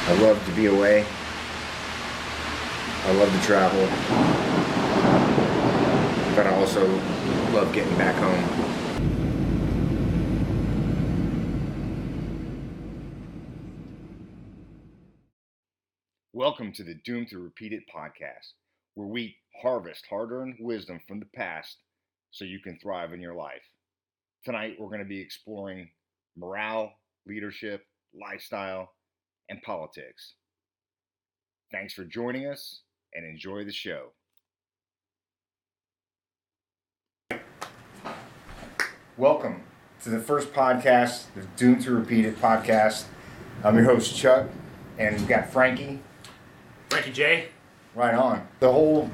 I love to be away. I love to travel. But I also love getting back home. Welcome to the Doomed to Repeat It podcast, where we harvest hard-earned wisdom from the past so you can thrive in your life. Tonight, we're going to be exploring morale, leadership, lifestyle, and politics. Thanks for joining us and enjoy the show. Welcome to the first podcast, the Doomed to Repeat It podcast. I'm your host, Chuck, and we've got Frankie. Frankie J. Right on. The whole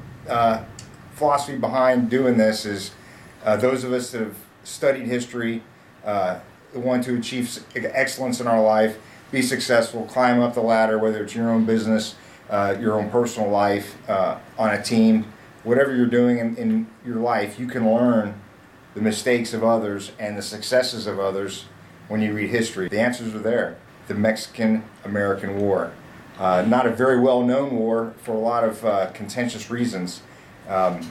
philosophy behind doing this is those of us that have studied history, want to achieve excellence in our life, be successful, climb up the ladder, whether it's your own business, your own personal life, on a team, whatever you're doing in your life, you can learn the mistakes of others and the successes of others when you read history. The answers are there. The Mexican-American War. Not a very well-known war for a lot of contentious reasons. And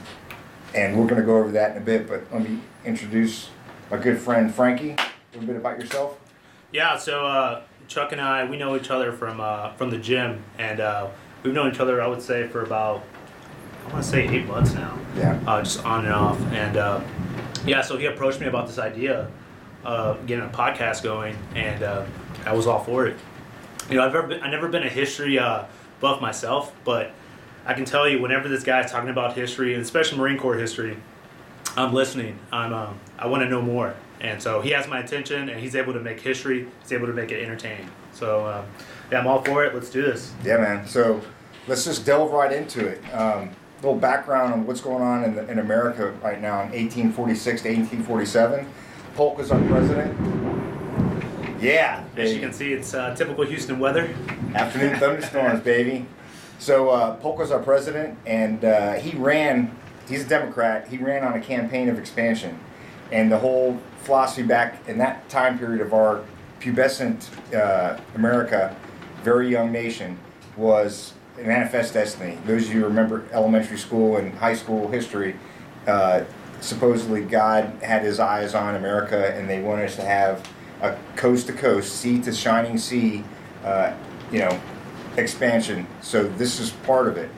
we're going to go over that in a bit, but let me introduce my good friend Frankie. A little bit about yourself. Yeah, so Chuck and I, we know each other from the gym, and we've known each other, I would say, for about, I want to say 8 months now. Yeah. Just on and off. And yeah, so he approached me about this idea of getting a podcast going, and I was all for it. You know, I've never been a history buff myself, but I can tell you, whenever this guy's talking about history, and especially Marine Corps history, I'm listening. I want to know more, and so he has my attention, and he's able to make history. He's able to make it entertaining. So yeah, I'm all for it. Let's do this. Yeah, man. So let's just delve right into it. Little background on what's going on in America right now in 1846 to 1847. Polk is our president. Yeah. As you can see, it's typical Houston weather. Afternoon thunderstorms, baby. So Polk was our president, and he's a Democrat, he ran on a campaign of expansion. And the whole philosophy back in that time period of our pubescent America, very young nation, was a manifest destiny. Those of you who remember elementary school and high school history, supposedly God had his eyes on America, and they wanted us to have a coast-to-coast, sea-to shining sea, expansion. So this is part of it.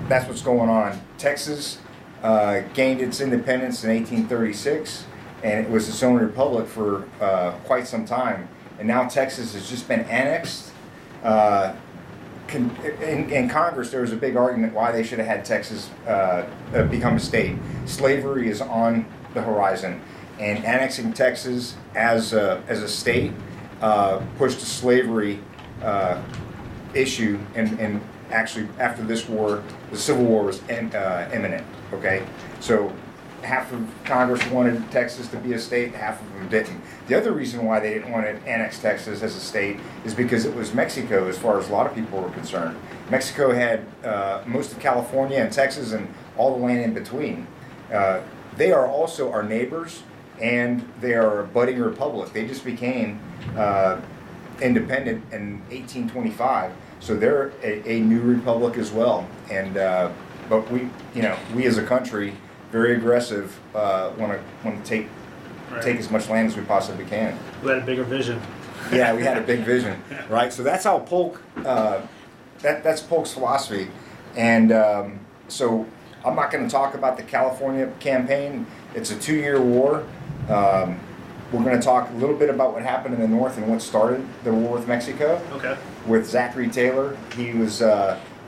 That's what's going on. Texas gained its independence in 1836, and it was its own republic for quite some time. And now Texas has just been annexed. In Congress, there was a big argument why they should have had Texas become a state. Slavery is on the horizon, and annexing Texas as a state pushed the slavery issue, and actually after this war, the Civil War was imminent. Okay, so half of Congress wanted Texas to be a state, half of them didn't. The other reason why they didn't want to annex Texas as a state is because it was Mexico, as far as a lot of people were concerned. Mexico had most of California and Texas and all the land in between. They are also our neighbors, and they are a budding republic. They just became independent in 1825, so they're a new republic as well. And but we as a country, very aggressive, want to take as much land as we possibly can. We had a bigger vision. Yeah, we had a big vision, right? So that's how Polk. That's Polk's philosophy, and so I'm not going to talk about the California campaign. It's a 2-year war. We're going to talk a little bit about what happened in the North and what started the war with Mexico. Okay. With Zachary Taylor. He was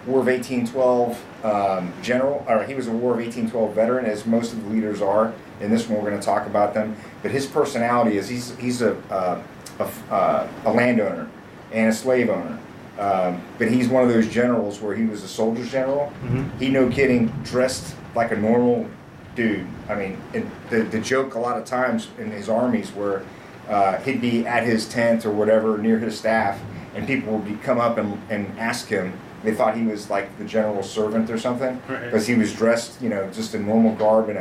War of 1812 general, or he was a War of 1812 veteran, as most of the leaders are. In this one, we're going to talk about them. But his personality is he's a landowner and a slave owner. But he's one of those generals where he was a soldier's general. Mm-hmm. He, no kidding, dressed like a normal dude. I mean, the joke a lot of times in his armies where he'd be at his tent or whatever near his staff, and people would come up and ask him. They thought he was like the general's servant or something, because he was dressed, just in normal garb and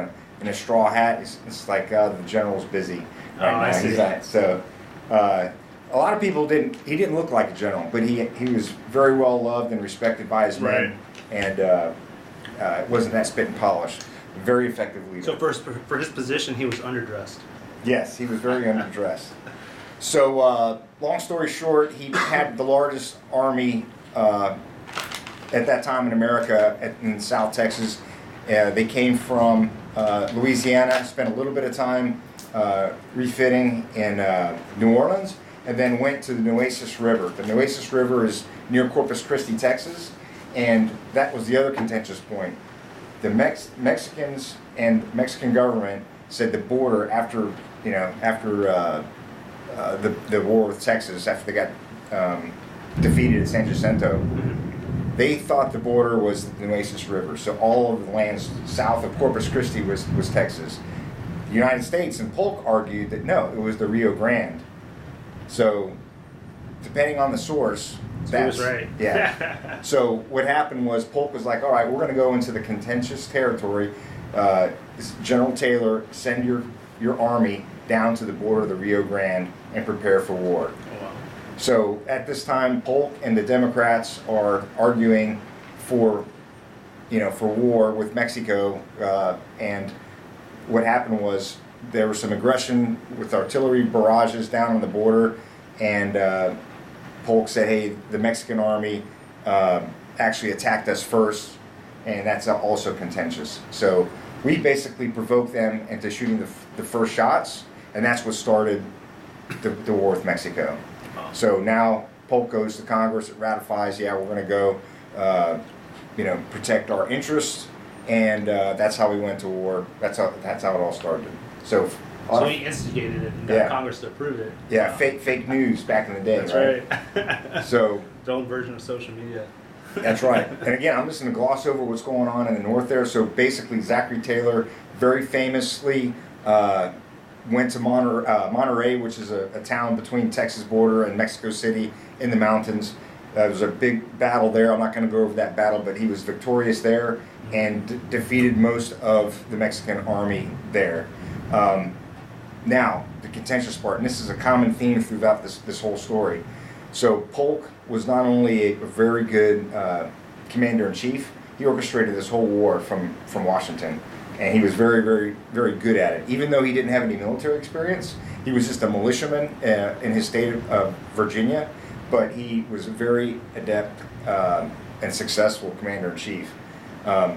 a straw hat. It's like the general's busy right now. I see. So a lot of people he didn't look like a general, but he was very well loved and respected by his men, and it wasn't that spit and polished. Very effective leader. So for his position, he was underdressed. Yes, he was very underdressed. So, long story short, he had the largest army at that time in America, in South Texas. They came from Louisiana, spent a little bit of time refitting in New Orleans, and then went to the Nueces River. The Nueces River is near Corpus Christi, Texas, and that was the other contentious point. The Mexicans and Mexican government said the border after the war with Texas, after they got defeated at San Jacinto, they thought the border was the Nueces River. So all of the lands south of Corpus Christi was Texas. The United States and Polk argued that no, it was the Rio Grande. So depending on the source, that's he was right. Yeah. So what happened was Polk was like, all right, we're going to go into the contentious territory. General Taylor, send your army down to the border of the Rio Grande and prepare for war. Oh, wow. So at this time, Polk and the Democrats are arguing for war with Mexico, and what happened was there was some aggression with artillery barrages down on the border, and Polk said, hey, the Mexican army actually attacked us first, and that's also contentious. So we basically provoked them into shooting the first shots, and that's what started the war with Mexico. So now Polk goes to Congress, it ratifies, yeah, we're going to go protect our interests, and that's how we went to war. That's how it all started. So he instigated it and got Congress to approve it. Yeah, fake news back in the day, that's right? So his own version of social media. That's right. And again, I'm just going to gloss over what's going on in the north there. So basically, Zachary Taylor very famously went to Monterey, which is a town between Texas border and Mexico City in the mountains. There was a big battle there. I'm not going to go over that battle, but he was victorious there and defeated most of the Mexican army there. Now, the contentious part, and this is a common theme throughout this whole story. So Polk was not only a very good commander-in-chief, he orchestrated this whole war from Washington, and he was very, very, very good at it. Even though he didn't have any military experience, he was just a militiaman in his state of Virginia, but he was a very adept and successful commander-in-chief.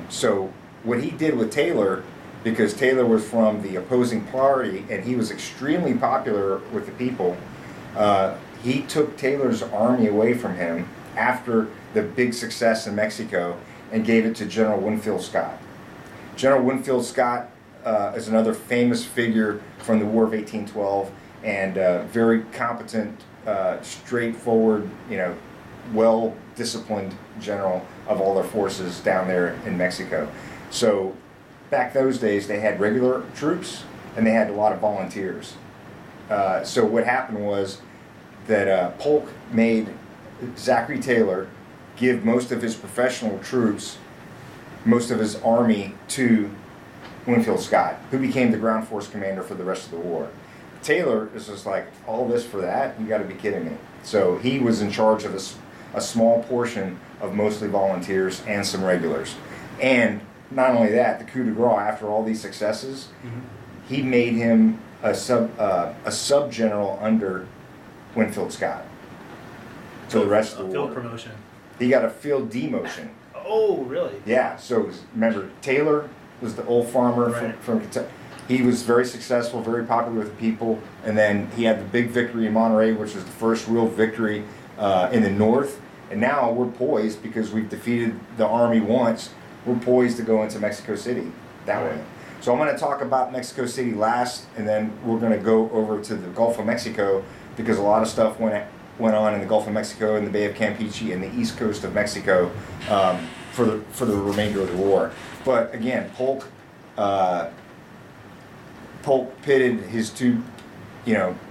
So what he did with Taylor, because Taylor was from the opposing party and he was extremely popular with the people, he took Taylor's army away from him after the big success in Mexico and gave it to General Winfield Scott. General Winfield Scott is another famous figure from the War of 1812 and very competent, straightforward, well-disciplined general of all their forces down there in Mexico. So back those days, they had regular troops and they had a lot of volunteers. So what happened was that Polk made Zachary Taylor give most of his professional troops, most of his army to Winfield Scott, who became the ground force commander for the rest of the war. Taylor is just like, all this for that? You got to be kidding me. So he was in charge of a small portion of mostly volunteers and some regulars. And not only that, the coup de grace, after all these successes, he made him a sub-general under Winfield Scott. So the rest of the war. Field promotion. He got a field demotion. Oh, really? Yeah. So remember, Taylor was the old farmer from Kentucky. He was very successful, very popular with people, and then he had the big victory in Monterey, which was the first real victory in the north. And now we're poised, because we've defeated the army once, we're poised to go into Mexico City that way. So I'm going to talk about Mexico City last, and then we're going to go over to the Gulf of Mexico, because a lot of stuff went on in the Gulf of Mexico and the Bay of Campeche and the east coast of Mexico for the remainder of the war. But again, Polk pitted his two,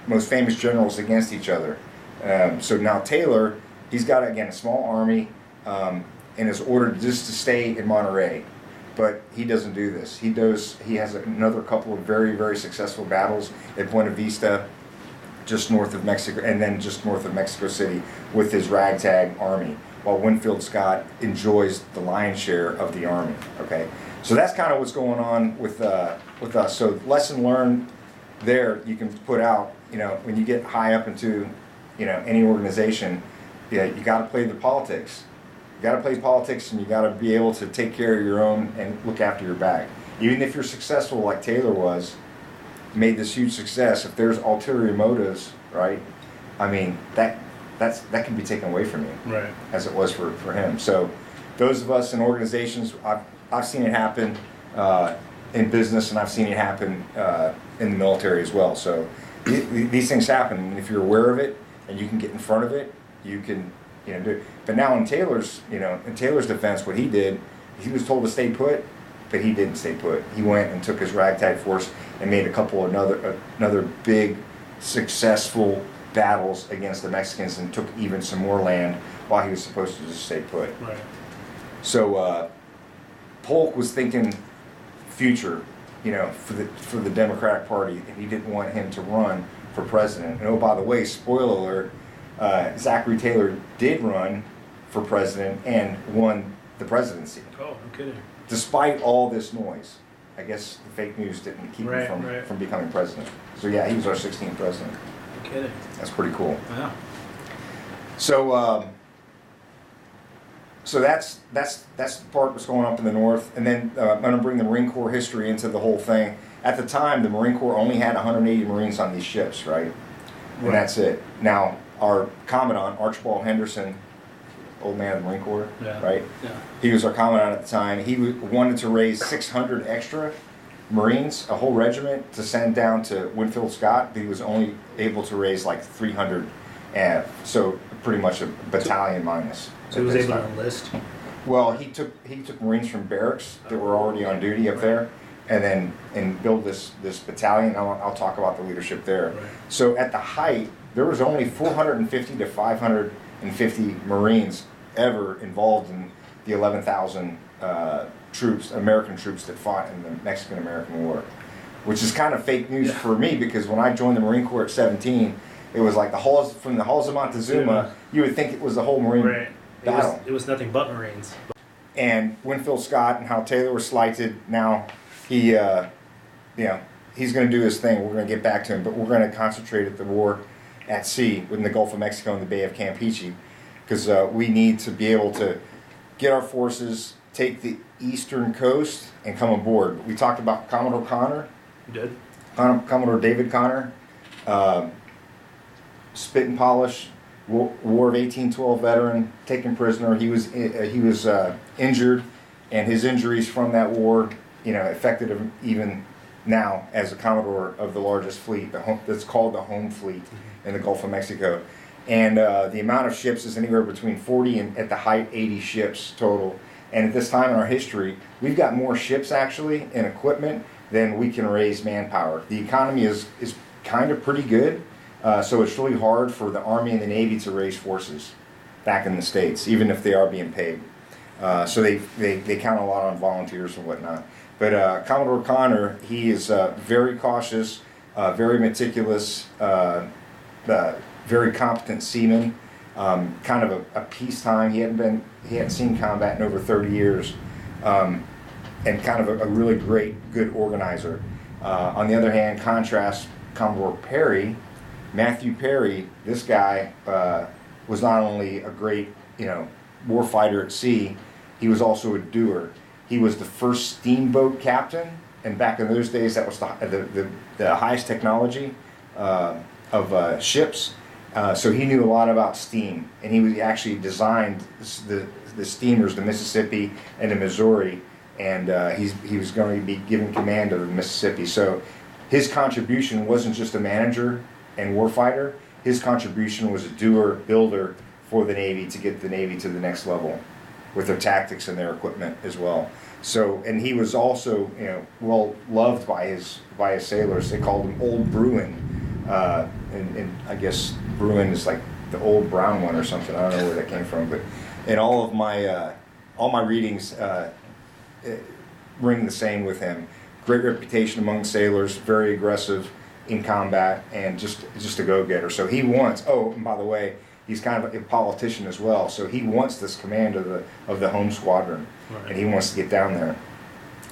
most famous generals against each other. So now Taylor, he's got, again, a small army and is ordered just to stay in Monterey. But he doesn't do this. He has another couple of very, very successful battles at Buena Vista just north of Mexico, and then just north of Mexico City with his ragtag army, while Winfield Scott enjoys the lion's share of the army. Okay, so that's kind of what's going on with us. So lesson learned there, you can put out. When you get high up into, any organization, you got to play the politics. You got to play politics, and you got to be able to take care of your own and look after your back. Even if you're successful, like Taylor was, made this huge success. If there's ulterior motives, right? I mean, that can be taken away from you, right? As it was for him. So, those of us in organizations, I've seen it happen in business, and I've seen it happen in the military as well. So, these things happen, and if you're aware of it and you can get in front of it, you can do it. But now in Taylor's defense, what he did, he was told to stay put, but he didn't stay put. He went and took his ragtag force and made another big successful battles against the Mexicans, and took even some more land while he was supposed to just stay put. Right. So Polk was thinking future, for the Democratic Party, and he didn't want him to run for president. And oh, by the way, spoiler alert, Zachary Taylor did run for president and won the presidency. Oh, no kidding. Despite all this noise. I guess the fake news didn't keep him from becoming president. So yeah, he was our 16th president. No kidding. That's pretty cool. Yeah. So so that's the part that's going up in the north, and then I'm going to bring the Marine Corps history into the whole thing. At the time, the Marine Corps only had 180 Marines on these ships, right? And that's it. Now, our Commandant, Archibald Henderson, old man of the Marine Corps, right? Yeah. He was our Commandant at the time. He wanted to raise 600 extra Marines, a whole regiment, to send down to Winfield Scott, but he was only able to raise like 300, so pretty much a battalion minus. So he was able to enlist? Well, he took Marines from barracks that were already on duty up there, and build this battalion. I'll talk about the leadership there. Right. So at the height, there was only 450 to 550 Marines ever involved in the 11,000 American troops that fought in the Mexican-American War, which is kind of fake news for me, because when I joined the Marine Corps at 17, it was like from the halls of Montezuma, you would think it was the whole Marine battle. It was nothing but Marines. And Winfield Scott and how Taylor was slighted. Now he's going to do his thing. We're going to get back to him, but we're going to concentrate at the war at sea within the Gulf of Mexico and the Bay of Campeche, because we need to be able to get our forces, take the eastern coast, and come aboard. We talked about Commodore Connor. You did? Commodore David Connor, spit and polish, War of 1812 veteran, taken prisoner. He was injured, and his injuries from that war, affected him even now as a Commodore of the largest fleet, that's called the Home Fleet in the Gulf of Mexico. And the amount of ships is anywhere between 40 and at the height 80 ships total. And at this time in our history, we've got more ships actually and equipment than we can raise manpower. The economy is kind of pretty good, so it's really hard for the Army and the Navy to raise forces back in the States, even if they are being paid. So they count a lot on volunteers and whatnot. But Commodore Connor, he is very cautious, very meticulous, very competent seaman, kind of a peacetime. He hadn't seen combat in over 30 years, and kind of a really good organizer. On the other hand, contrast Commodore Perry, Matthew Perry. This guy was not only a great warfighter at sea, he was also a doer. He was the first steamboat captain, and back in those days, that was the highest technology of ships. So he knew a lot about steam, and he actually designed the steamers, the Mississippi and the Missouri, and he was going to be given command of the Mississippi. So his contribution wasn't just a manager and warfighter. His contribution was a doer, builder for the Navy to get the Navy to the next level with their tactics and their equipment as well. So, and he was also well loved by his sailors. They called him Old Bruin, and I guess Bruin is like the old brown one or something. I don't know where that came from, but in all my readings ring the same with him. Great reputation among sailors, very aggressive, in combat and just a go-getter. So he wants. Oh, and by the way, he's kind of a politician as well. So he wants this command of the home squadron, Right. and he wants to get down there.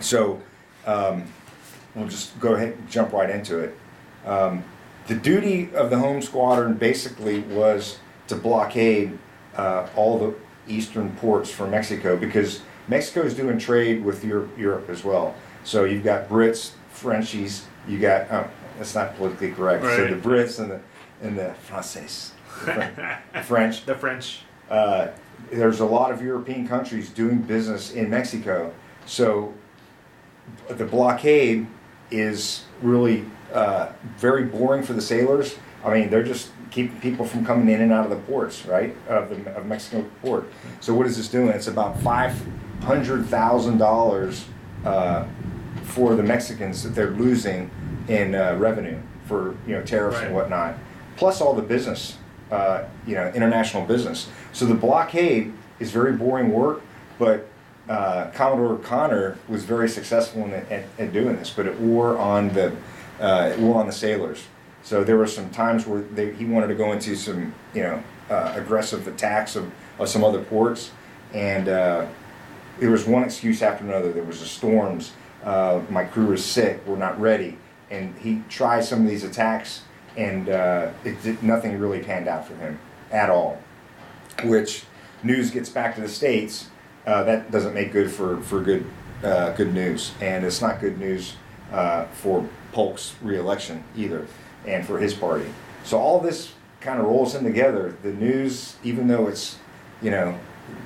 So we'll just go ahead and jump right into it. The duty of the home squadron basically was to blockade all the eastern ports for Mexico, because Mexico is doing trade with Europe as well. So you've got Brits, Frenchies, you got that's not politically correct. Right. So the Brits and the Français, the French. The French. There's a lot of European countries doing business in Mexico. So the blockade is really very boring for the sailors. I mean, they're just keeping people from coming in and out of the ports, right, of Mexico port. So what is this doing? It's about $500,000 for the Mexicans that they're losing in revenue for tariffs Right. and whatnot, plus all the business, international business. So the blockade is very boring work, but Commodore Connor was very successful at doing this, but it wore on the sailors. So there were some times where he wanted to go into some aggressive attacks of some other ports, and there was one excuse after another. There was the storms. My crew was sick. We're not ready. And he tried some of these attacks, and nothing really panned out for him at all. Which news gets back to the States. That doesn't make good for good news, and it's not good news for Polk's re-election either, and for his party. So all this kind of rolls in together. The news, even though it's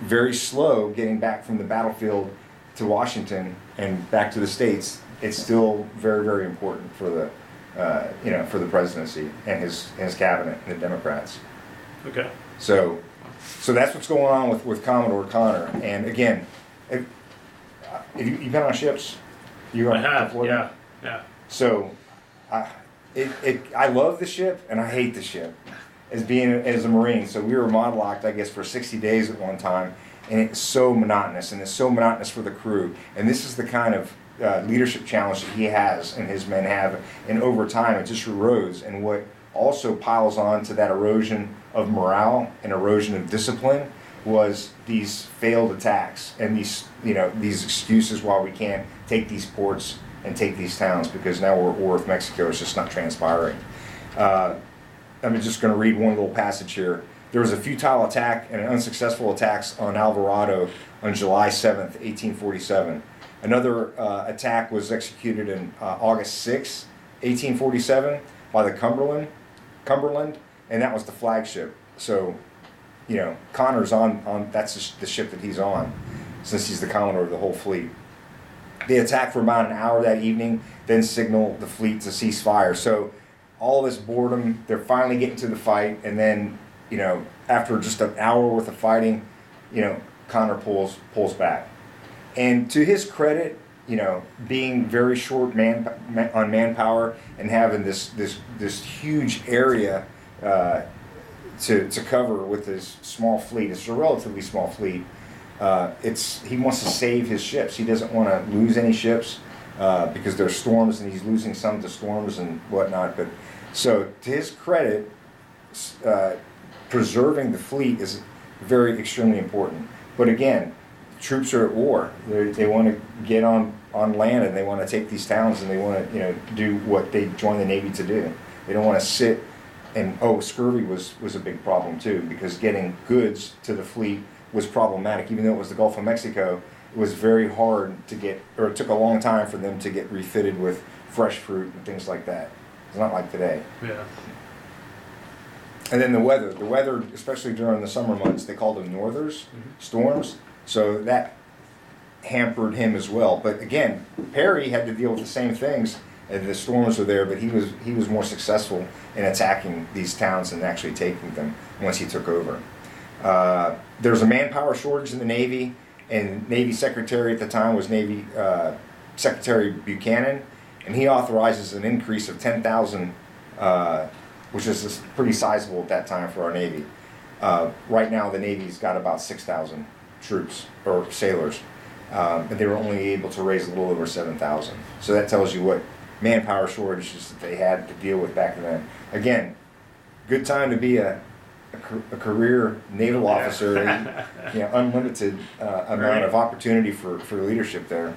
very slow getting back from the battlefield to Washington and back to the States, it's still very, very important for the for the presidency and his cabinet and the Democrats. Okay. So that's what's going on with Commodore Connor. And again, if you've been on ships, I have. Yeah. So I love the ship and I hate the ship as a Marine. So we were mod locked, I guess, for 60 days at one time, and it's so monotonous, and it's so monotonous for the crew. And this is the kind of leadership challenge that he has and his men have, and over time it just erodes. And what also piles on to that erosion of morale and erosion of discipline was these failed attacks and these excuses why we can't take these ports and take these towns, because now we're at war with Mexico. It's just not transpiring. I'm just going to read one little passage here. There was a futile attack and an unsuccessful attacks on Alvarado on July 7th, 1847. Another attack was executed on August 6th, 1847 by the Cumberland, and that was the flagship. So, Connor's on that's the ship that he's on, since he's the commodore of the whole fleet. They attacked for about an hour that evening, then signaled the fleet to cease fire. So all this boredom, they're finally getting to the fight, and then, after just an hour worth of fighting, Connor pulls back. And to his credit, being very short on manpower and having this huge area to cover with his small fleet, it's a relatively small fleet. He wants to save his ships. He doesn't want to lose any ships because there's storms, and he's losing some to storms and whatnot. But so, to his credit, preserving the fleet is very extremely important. But again, troops are at war. They want to get on land, and they want to take these towns, and they want to do what they joined the Navy to do. They don't want to sit and scurvy was a big problem too, because getting goods to the fleet was problematic. Even though it was the Gulf of Mexico, it was very hard to get, or it took a long time for them to get refitted with fresh fruit and things like that. It's not like today. Yeah. And then the weather, especially during the summer months, they called them northers, storms. So that hampered him as well. But again, Perry had to deal with the same things, and the storms were there, but he was more successful in attacking these towns and actually taking them once he took over. There was a manpower shortage in the Navy, and Navy Secretary at the time was Navy Secretary Buchanan, and he authorizes an increase of 10,000, which is pretty sizable at that time for our Navy. Right now, the Navy's got about 6,000 troops or sailors, but they were only able to raise a little over 7,000. So that tells you what manpower shortages that they had to deal with back then. Again, good time to be a career naval officer. Unlimited amount of opportunity for leadership there.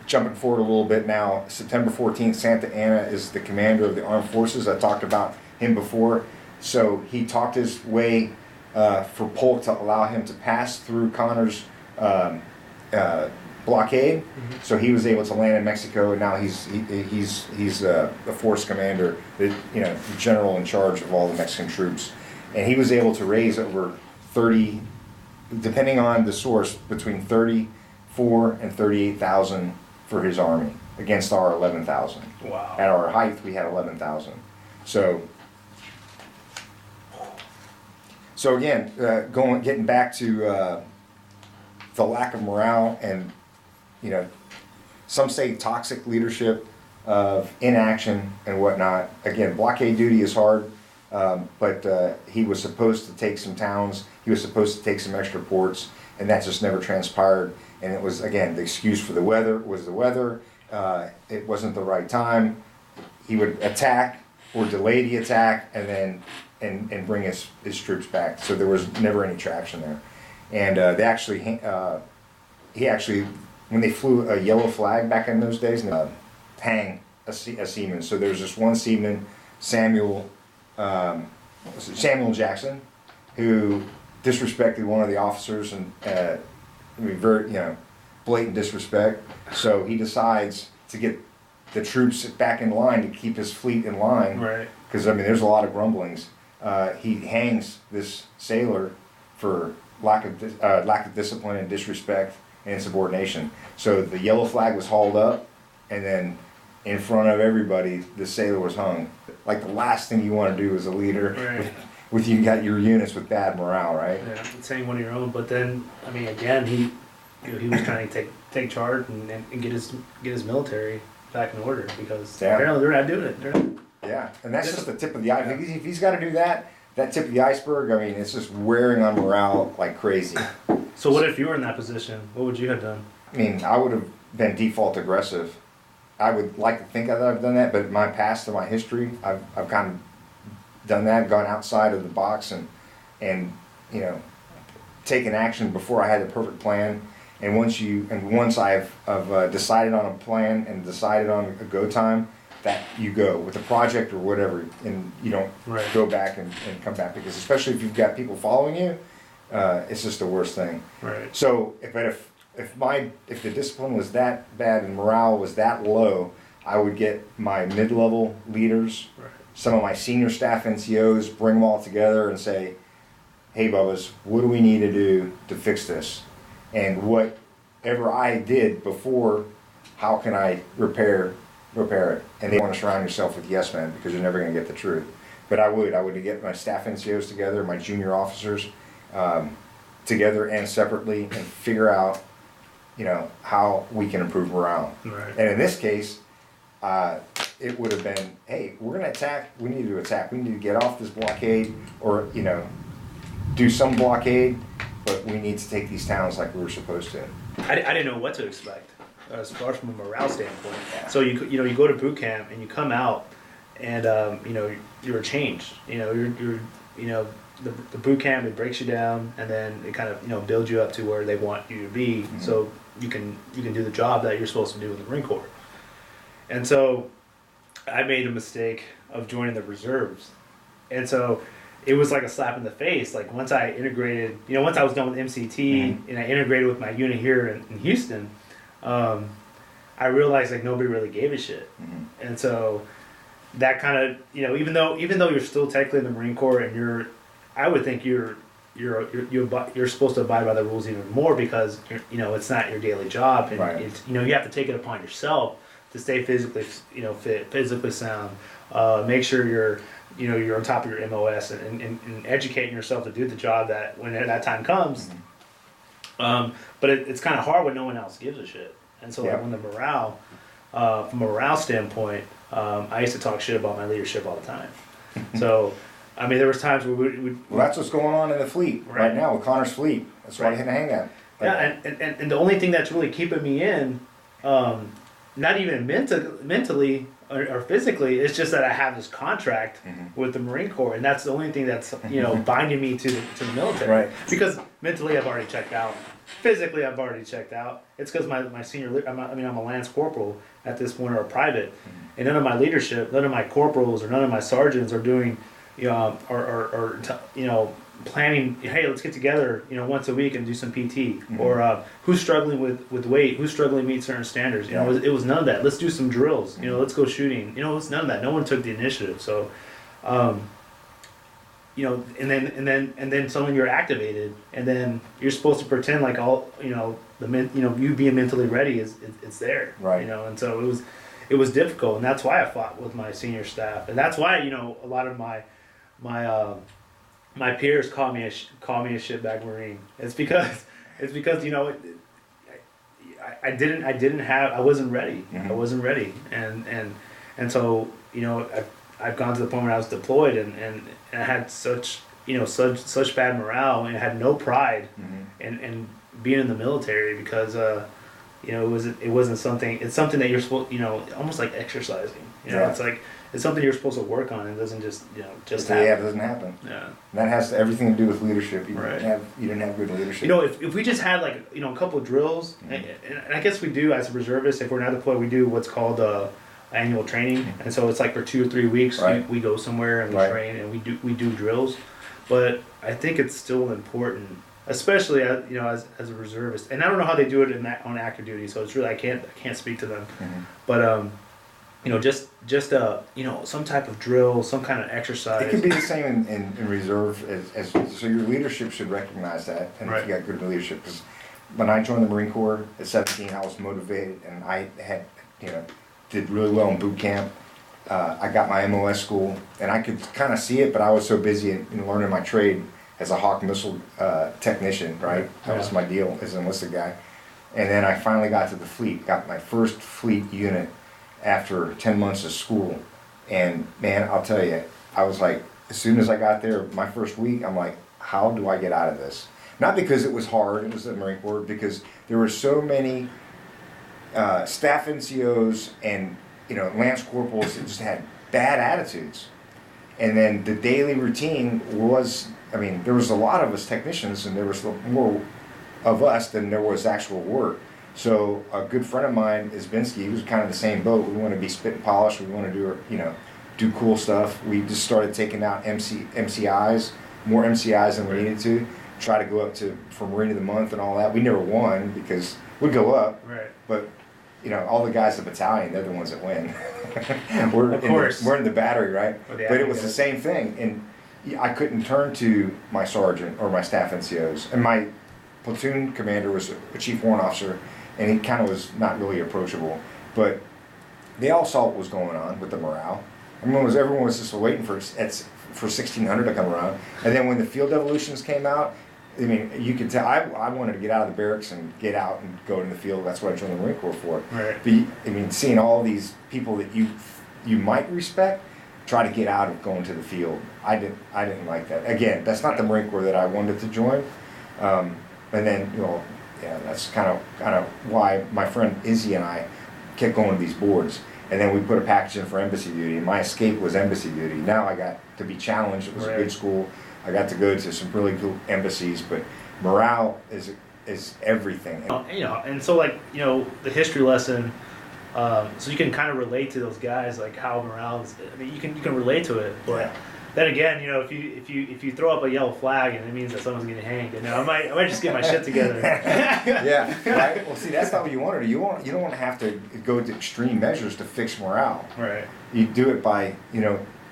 Jumping forward a little bit now, September 14th, Santa Anna is the commander of the armed forces. I talked about him before. So he talked his way for Polk to allow him to pass through Connor's blockade. Mm-hmm. So he was able to land in Mexico, and now he's the force commander, the general in charge of all the Mexican troops. And he was able to raise over 30, depending on the source, between 34 and 38,000 for his army against our 11,000. Wow. At our height, we had 11,000. So again, getting back to the lack of morale and, some say toxic leadership of inaction and whatnot. Again, blockade duty is hard, but he was supposed to take some towns. He was supposed to take some extra ports, and that just never transpired. And it was, again, the excuse for the weather was the weather. It wasn't the right time. He would attack or delay the attack and then and bring his troops back. So there was never any traction there. And he actually, when they flew a yellow flag back in those days, hang a seaman. So there's this one seaman, Samuel Jackson, who disrespected one of the officers and very blatant disrespect. So he decides to get the troops back in line to keep his fleet in line. Right. Because there's a lot of grumblings. He hangs this sailor for lack of discipline and disrespect and insubordination. So the yellow flag was hauled up, and then in front of everybody, the sailor was hung. Like the last thing you want to do as a leader, right, with you got your units with bad morale, right? Yeah, saying one of your own. But then, again, he was trying to take charge and get his military back in order, because apparently they're not doing it. Yeah, and that's just the tip of the iceberg. If he's got to do that tip of the iceberg, it's just wearing on morale like crazy. So what if you were in that position? What would you have done? I would have been default aggressive. I would like to think that I've done that, but my past and my history, I've kind of done that, gone outside of the box and taken action before I had the perfect plan. And once I've decided on a plan and decided on a go time, that you go with a project or whatever, and you don't go back and come back, because especially if you've got people following you, it's just the worst thing. Right. So, if the discipline was that bad and morale was that low, I would get my mid-level leaders, some of my senior staff NCOs, bring them all together and say, "Hey, Bubbas, what do we need to do to fix this? And whatever I did before, how can I repair it?" And they want to surround yourself with yes men, because you're never going to get the truth. But I would get my staff NCOs together, my junior officers together and separately, and figure out, how we can improve morale. Right. And in this case, it would have been, hey, we're going to attack. We need to attack. We need to get off this blockade, or do some blockade, but we need to take these towns like we were supposed to. I didn't know what to expect as far as from a morale standpoint. Yeah. So you go to boot camp and you come out, and you're changed. The boot camp, it breaks you down, and then it kind of builds you up to where they want you to be, mm-hmm. so you can do the job that you're supposed to do in the Marine Corps. And so I made a mistake of joining the reserves, and so it was like a slap in the face. Like once I integrated, once I was done with MCT, mm-hmm. and I integrated with my unit here in Houston, I realized like nobody really gave a shit, mm-hmm. and so that kind of even though you're still technically in the Marine Corps and I would think you're supposed to abide by the rules even more, because it's not your daily job, and right. it's, you have to take it upon yourself to stay physically fit, physically sound, make sure you're on top of your MOS and educating yourself to do the job that when that time comes. Mm-hmm. But it's kind of hard when no one else gives a shit, and so like when the morale, from a morale standpoint, I used to talk shit about my leadership all the time. So. There was times where we well, that's what's going on in the fleet right now with Connor's fleet. That's why I hang that. And the only thing that's really keeping me in not even mentally or physically. It's just that I have this contract with the Marine Corps, and that's the only thing that's binding me to the military. Right. Because mentally, I've already checked out. Physically, I've already checked out. It's because my senior. I'm a Lance Corporal at this point, or a private, and none of my leadership, none of my corporals, or none of my sergeants are doing, planning. Hey, let's get together, once a week and do some PT, or who's struggling with weight, who's struggling to meet certain standards. It was none of that. Let's do some drills. Let's go shooting. It's none of that. No one took the initiative. So, and then suddenly you're activated, and then you're supposed to pretend like all you being mentally ready it's there. Right. And so it was difficult, and that's why I fought with my senior staff, and that's why a lot of my peers call me a shitbag Marine. It's because I wasn't ready. I wasn't ready, and so I've gone to the point where I was deployed and I had such bad morale, and I had no pride in being in the military because it wasn't something. It's something that you're supposed almost like exercising. It's something you're supposed to work on. It doesn't just happen. Yeah, it doesn't happen. Yeah, and that has everything to do with leadership. You right. didn't have good leadership. If we just had a couple of drills, and I guess we do as a reservist. If we're not deployed, we do what's called annual training, and so it's like for 2 or 3 weeks we go somewhere and we train and we do drills. But I think it's still important, especially as a reservist. And I don't know how they do it on active duty, so it's really I can't speak to them. But just some type of drill, some kind of exercise. It could be the same in reserve as so your leadership should recognize that, and if you got good leadership. Because when I joined the Marine Corps at 17, I was motivated, and I had did really well in boot camp. I got my MOS school, and I could kind of see it, but I was so busy in learning my trade as a Hawk missile technician. Right, that was my deal as an enlisted guy. And then I finally got to the fleet, got my first fleet unit after 10 months of school, and man, I'll tell you, I was like, as soon as I got there, my first week, I'm like, how do I get out of this? Not because it was hard, it was the Marine Corps, because there were so many staff NCOs and Lance Corporals that just had bad attitudes. And then the daily routine was, there was a lot of us technicians, and there was more of us than there was actual work. So a good friend of mine is Binsky. He was kind of the same boat. We want to be spit and polish. We want to do cool stuff. We just started taking out MCIs, more MCIs than we needed to. Try to go up for Marine of the Month and all that. We never won because we'd go up. Right. But all the guys in the battalion, they're the ones that win. We're in the battery, right? But it was the same thing, and I couldn't turn to my sergeant or my staff NCOs, and my platoon commander was a chief warrant officer. And he kind of was not really approachable, but they all saw what was going on with the morale. Everyone was just waiting for 1600 to come around, and then when the field evolutions came out, you could tell I wanted to get out of the barracks and get out and go in the field. That's what I joined the Marine Corps for. Right. But seeing all these people that you might respect try to get out of going to the field, I didn't like that. Again, that's not the Marine Corps that I wanted to join, and then yeah, that's kind of why my friend Izzy and I kept going to these boards. And then we put a package in for embassy duty, and my escape was embassy duty. Now I got to be challenged. It was a good school. I got to go to some really cool embassies, but morale is everything. And so the history lesson, so you can kind of relate to those guys, like how morale is. You can relate to it, but. Yeah. Then again, if you throw up a yellow flag and it means that someone's getting hanged, I might just get my shit together. Yeah, right. Well, see, that's not what you want to do. You don't want to have to go to extreme measures to fix morale. Right. You do it by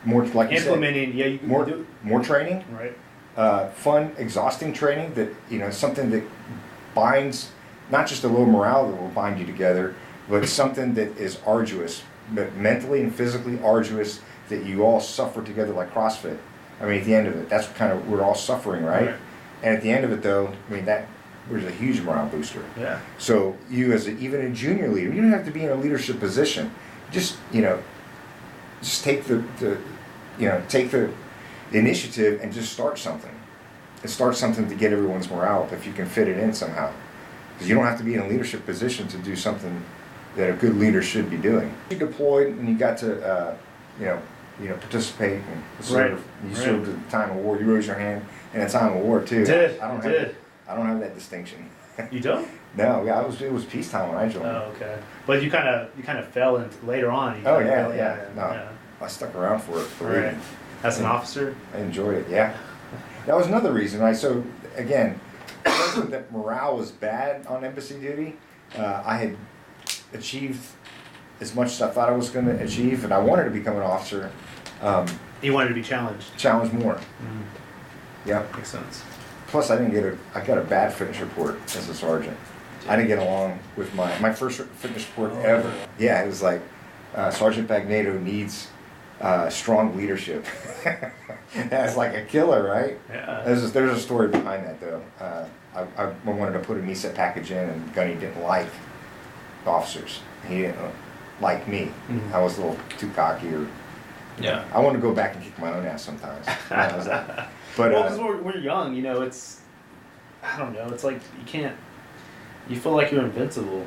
more like implementing. You said, more training. Right. Fun, exhausting training that something that binds, not just a low morale that will bind you together, but something that is arduous, but mentally and physically arduous. That you all suffer together like CrossFit. At the end of it, that's we're all suffering, right? And at the end of it, though, that was a huge morale booster. Yeah. So you, even a junior leader, you don't have to be in a leadership position. Just take the initiative and just start something. And start something to get everyone's morale up if you can fit it in somehow. Because you don't have to be in a leadership position to do something that a good leader should be doing. You deployed and you got to, participate and serve. Right. You served at the time of war. You raised your hand in a time of war too. I don't have that distinction. You don't? No, yeah, it was peacetime when I joined. Oh, okay. But you kind of fell in later on. I stuck around for it. Right. As an officer? I enjoyed it, yeah. That was another reason. So, again, because that morale was bad on embassy duty, I had achieved as much as I thought I was going to achieve, and I wanted to become an officer. You wanted to be challenged? Challenged more. Yeah. Makes sense. Plus, I got a bad fitness report as a sergeant. I didn't get along with my first fitness report ever. Yeah, it was like, Sergeant Bagnato needs strong leadership. That's like a killer, right? Yeah. There's a story behind that, though. I wanted to put an ESET package in, and Gunny didn't like officers. He didn't like me. I was a little too cocky, or I want to go back and kick my own ass sometimes. But because we're young, it's, I don't know, it's like you feel like you're invincible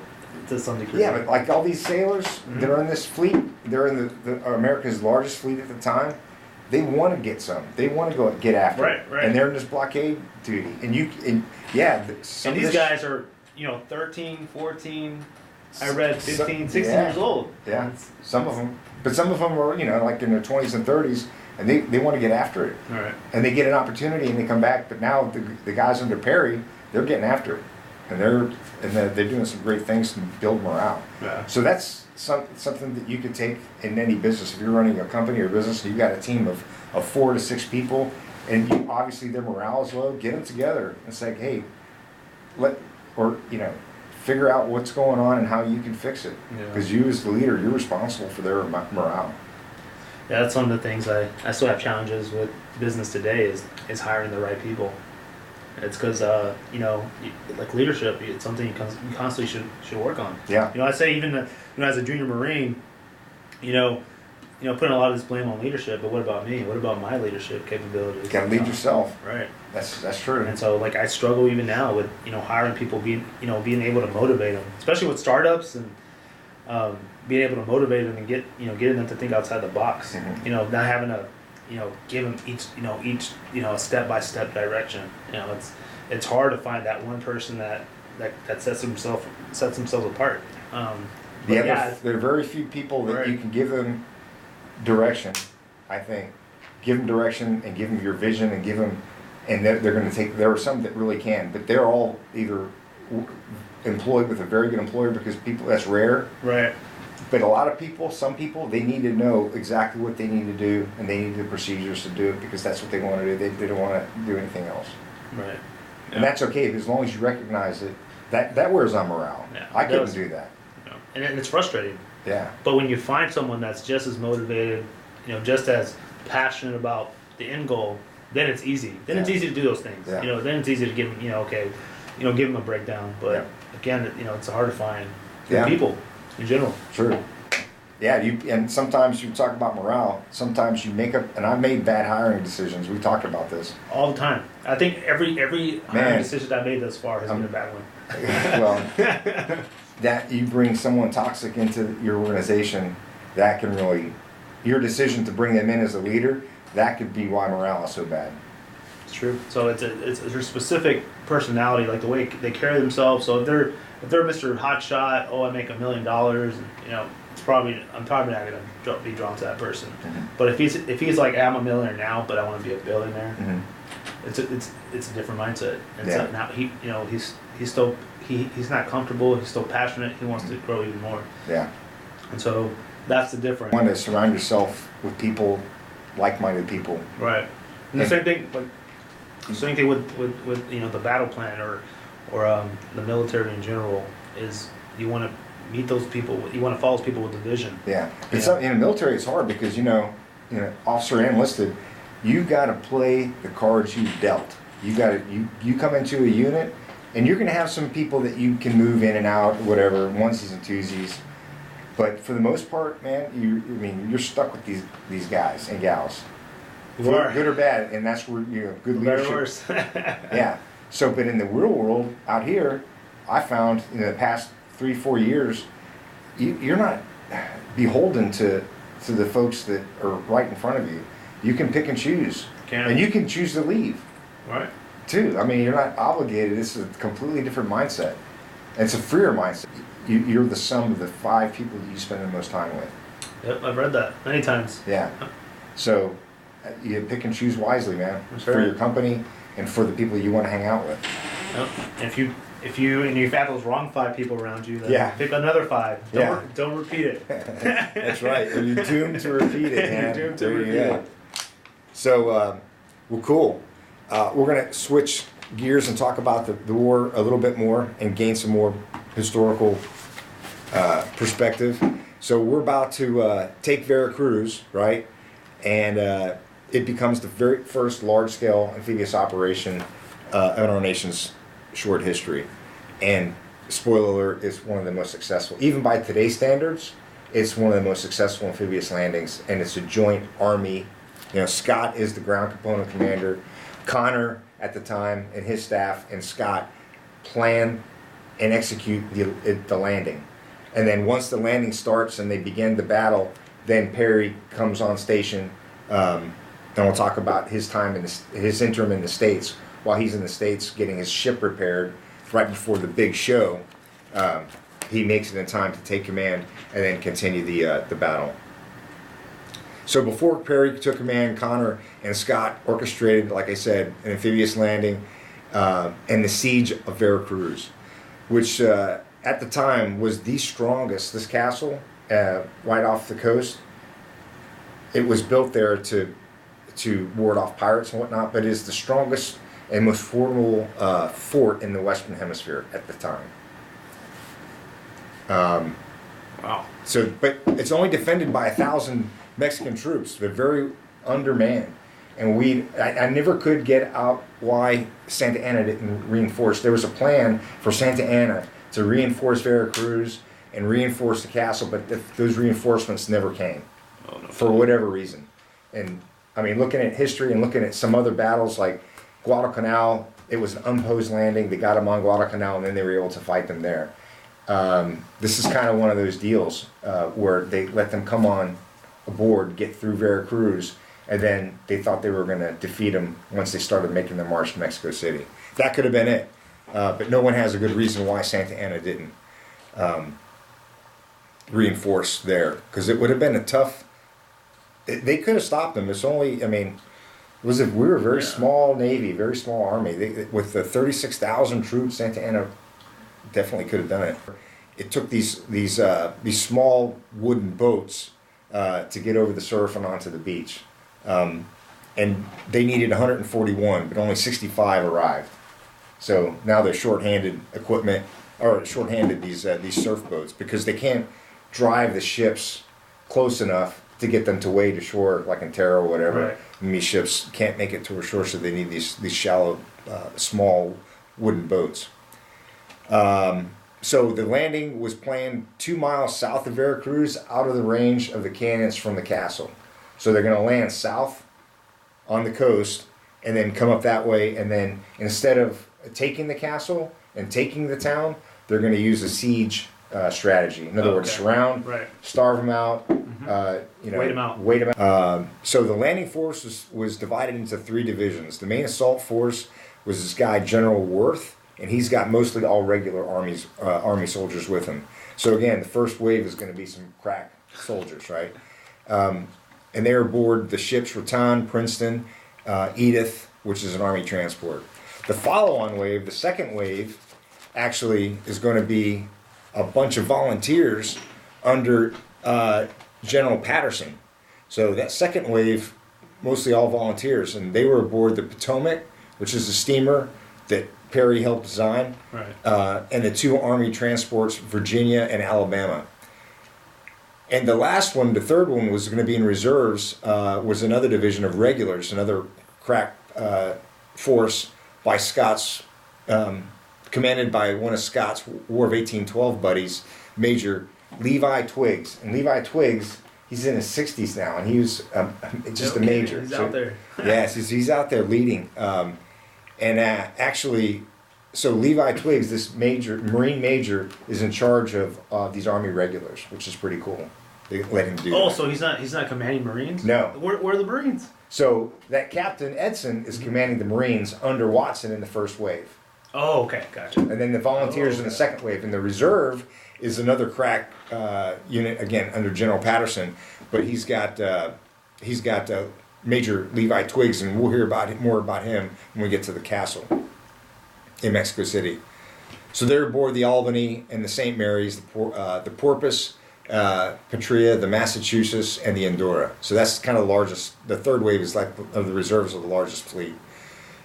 to some degree. Yeah, but like all these sailors that are in this fleet, they're in the America's largest fleet at the time. They want to get some. They want to go get after it. Right. And they're in this blockade duty. And these guys are, 13, 14, I read 15, 16 years old. Yeah, some of them. But some of them are, like in their 20s and 30s, and they want to get after it. All right. And they get an opportunity and they come back. But now the guys under Perry, they're getting after it. And they're doing some great things to build morale. Yeah. So that's something that you could take in any business. If you're running a company or business, and you've got a team of 4 to 6 people, and obviously their morale is low, get them together and say, hey, figure out what's going on and how you can fix it. Because you as the leader, you're responsible for their morale. Yeah, that's one of the things I still have challenges with business today is hiring the right people. It's because like leadership, it's something you constantly should work on. Yeah. I say even as a junior Marine, putting a lot of this blame on leadership, but what about me? What about my leadership capabilities? You gotta lead yourself. Right. That's true. And so I struggle even now with hiring people, being able to motivate them, especially with startups, and being able to motivate them and getting them to think outside the box. Not having to give them each step-by-step direction. It's hard to find that one person that sets themselves apart. There are very few people that you can give them direction. I think give them direction and give them your vision and they're going to take. There are some that really can, but they're all either employed with a very good employer, because that's rare. Right. But a lot of people, some people, they need to know exactly what they need to do, and they need the procedures to do it, because that's what they want to do. They don't want to do anything else. Right. And that's okay, as long as you recognize it. That wears on morale. Yeah, I couldn't do that. And it's frustrating. Yeah. But when you find someone that's just as motivated, just as passionate about the end goal, then it's easy. Then it's easy to do those things. Yeah. Then it's easy to give them, give them a breakdown. But again, it's hard to find good people in general. True. Yeah, and sometimes you talk about morale. Sometimes you make up, and I made bad hiring decisions. We talked about this all the time. I think every hiring decision I made thus far has been a bad one. Well, that you bring someone toxic into your organization, that can really, your decision to bring them in as a leader, that could be why morale is so bad. It's true. So it's a specific personality, like the way they carry themselves. So if they're Mr. Hotshot, I make $1 million, I'm probably not going to be drawn to that person. But if he's like, I'm a millionaire now, but I want to be a billionaire, it's a different mindset. And so now he's not comfortable. He's still passionate. He wants to grow even more. Yeah. And so that's the difference. You want to surround yourself with people, like-minded people. Right. And the same thing, with the battle plan or the military in general, is you want to meet those people. You want to follow those people with a vision. Yeah. But in the military, it's hard because officer and enlisted, you got to play the cards you dealt. You come into a unit, and you're going to have some people that you can move in and out, whatever, onesies and twosies. But for the most part, man, you're stuck with these guys and gals, good or bad, and that's where good leadership. Yeah. So, but in the real world out here, I found in the past 3-4 years, you're not beholden to the folks that are right in front of you. You can pick and choose, and you can choose to leave. Right. Too. I mean, you're not obligated. It's a completely different mindset. And it's a freer mindset. You're the sum of the 5 people that you spend the most time with. Yep, I've read that many times. Yeah. So you pick and choose wisely, man. For your company and for the people you want to hang out with. Yep. And if you have those wrong 5 people around you, then pick another 5. Don't repeat it. That's right. And you're doomed to repeat it, man. You're doomed to repeat it. So, well, cool. We're going to switch gears and talk about the war a little bit more and gain some more historical perspective. So we're about to take Veracruz, right? And it becomes the very first large-scale amphibious operation in our nation's short history. And spoiler alert, it's one of the most successful. Even by today's standards, it's one of the most successful amphibious landings. And it's a joint Army. You know, Scott is the ground component commander. Connor, at the time, and his staff, and Scott plan and execute the landing. And then once the landing starts and they begin the battle, then Perry comes on station. And we'll talk about his time his interim in the States. While he's in the States getting his ship repaired, right before the big show, he makes it in time to take command and then continue the battle. So before Perry took command, Connor and Scott orchestrated, like I said, an amphibious landing and the siege of Veracruz, which at the time was the strongest. This castle, right off the coast, it was built there to ward off pirates and whatnot, but it is the strongest and most formidable fort in the Western Hemisphere at the time. Wow. So, but it's only defended by 1,000 Mexican troops. They're very undermanned. And I never could get out why Santa Anna didn't reinforce. There was a plan for Santa Anna to reinforce Veracruz and reinforce the castle, but those reinforcements never came for whatever reason. And I mean, looking at history and looking at some other battles like Guadalcanal, it was an unopposed landing. They got them on Guadalcanal, and then they were able to fight them there. This is kind of one of those deals where they let them come on aboard, get through Veracruz, and then they thought they were going to defeat them once they started making their march to Mexico City. That could have been it. But no one has a good reason why Santa Anna didn't reinforce there, because it would have been a tough... They could have stopped them. It's only, I mean, we were a very small Navy, very small Army. With the 36,000 troops, Santa Anna definitely could have done it. It took these small wooden boats to get over the surf and onto the beach. And they needed 141, but only 65 arrived. So now they're shorthanded equipment, or shorthanded these surf boats, because they can't drive the ships close enough to get them to wade ashore, like in Terra or whatever. Right. And these ships can't make it to shore, so they need these shallow, small wooden boats. So the landing was planned 2 miles south of Veracruz, out of the range of the cannons from the castle. So they're going to land south on the coast and then come up that way, and then instead of taking the castle and taking the town, they're going to use a siege strategy. In other words, surround, starve them out, wait them out. So the landing force was divided into 3 divisions. The main assault force was this guy, General Worth, and he's got mostly all regular Army soldiers with him. So again, the first wave is going to be some crack soldiers, right? And they're aboard the ships Rattan, Princeton, Edith, which is an Army transport. The follow-on wave, the second wave, actually is going to be a bunch of volunteers under General Patterson. So that second wave, mostly all volunteers, and they were aboard the Potomac, which is a steamer that Perry helped design, and the 2 Army transports, Virginia and Alabama. And the last one, the third one, was going to be in reserves, was another division of regulars, another crack force by Scott's, commanded by one of Scott's War of 1812 buddies, Major Levi Twiggs. And Levi Twiggs, he's in his 60s now, and he was just a major. He's out there. Yes, he's out there leading. And actually, So Levi Twiggs, this Marine major, is in charge of these Army regulars, which is pretty cool. They let him do that. Oh, so he's not commanding Marines? No. Where are the Marines? So that Captain Edson is commanding the Marines under Watson in the first wave. Oh, okay, gotcha. And then the volunteers in the second wave. And the reserve is another crack unit, again, under General Patterson. But he's got Major Levi Twiggs, and we'll hear more about him when we get to the castle in Mexico City. So they're aboard the Albany and the St. Mary's, the Porpoise, Patria, the Massachusetts, and the Endura. So that's kind of the largest. The third wave is like of the reserves of the largest fleet.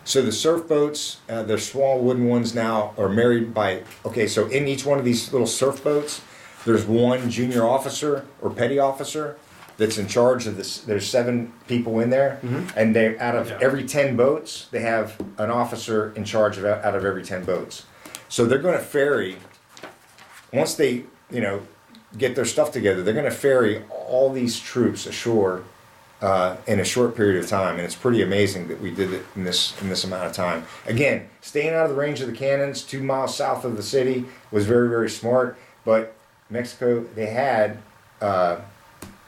So the surf boats, they're small wooden ones now, are married by. Okay, so in each one of these little surf boats, there's one junior officer or petty officer that's in charge of this. There's 7 people in there, and they out of every 10 boats, they have an officer in charge of out of every 10 boats. So they're going to ferry. Once they, get their stuff together, they're going to ferry all these troops ashore in a short period of time, and it's pretty amazing that we did it in this amount of time. Again, staying out of the range of the cannons, 2 miles south of the city, was very, very smart. But Mexico, they had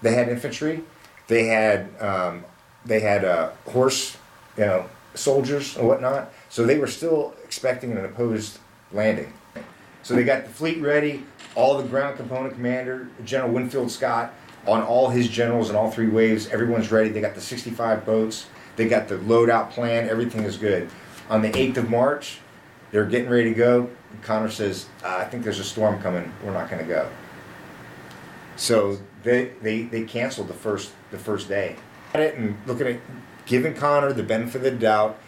infantry, they had horse, soldiers and whatnot. So they were still expecting an opposed landing. So they got the fleet ready. All the ground component commander, General Winfield Scott, on all his generals in all 3 waves, everyone's ready. They got the 65 boats. They got the loadout plan. Everything is good. On the 8th of March, they're getting ready to go. Connor says, I think there's a storm coming. We're not going to go. So they canceled the first day. And looking at giving Connor the benefit of the doubt,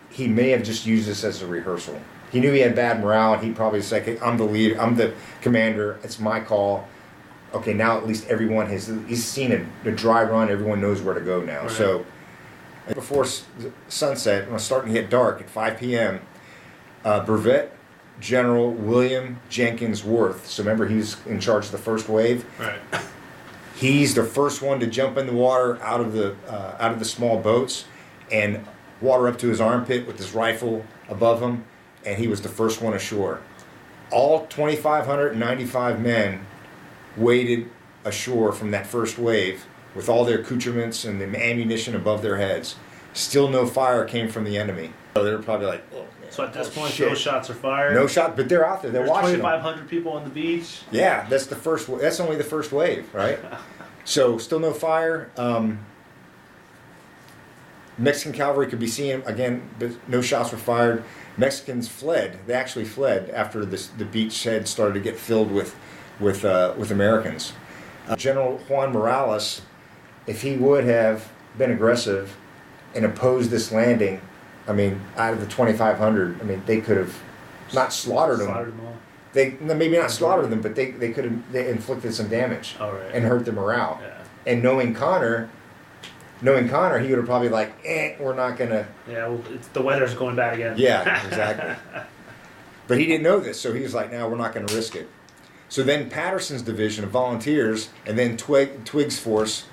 he may have just used this as a rehearsal. He knew he had bad morale, and he probably said, hey, I'm the leader, I'm the commander, it's my call. Okay, now at least he's seen a dry run, everyone knows where to go now. Right. So before sunset, when it's starting to get dark at 5 p.m., Brevet General William Jenkins Worth, so remember he's in charge of the first wave. Right. He's the first one to jump in the water out of the small boats and water up to his armpit with his rifle above him. And he was the first one ashore. All 2,595 men waded ashore from that first wave with all their accoutrements and the ammunition above their heads. Still no fire came from the enemy. So they were probably like, oh, man. So at this point, no shots are fired? No shot, but they're out there. They're watching 2,500 people on the beach? Yeah, that's only the first wave, right? So still no fire. Mexican cavalry could be seen again, but no shots were fired. Mexicans fled. They actually fled after the beachhead started to get filled with Americans. General Juan Morales, if he would have been aggressive and opposed this landing, out of the 2,500, they could have not slaughtered them. All. Maybe not slaughtered them, but they could have inflicted some damage and hurt their morale. Yeah. And knowing Connor, he would have probably we're not gonna. Yeah, well, the weather's going bad again. Yeah, exactly. But he didn't know this, so he was like, "No, we're not gonna risk it." So then Patterson's division of volunteers and then Twiggs' force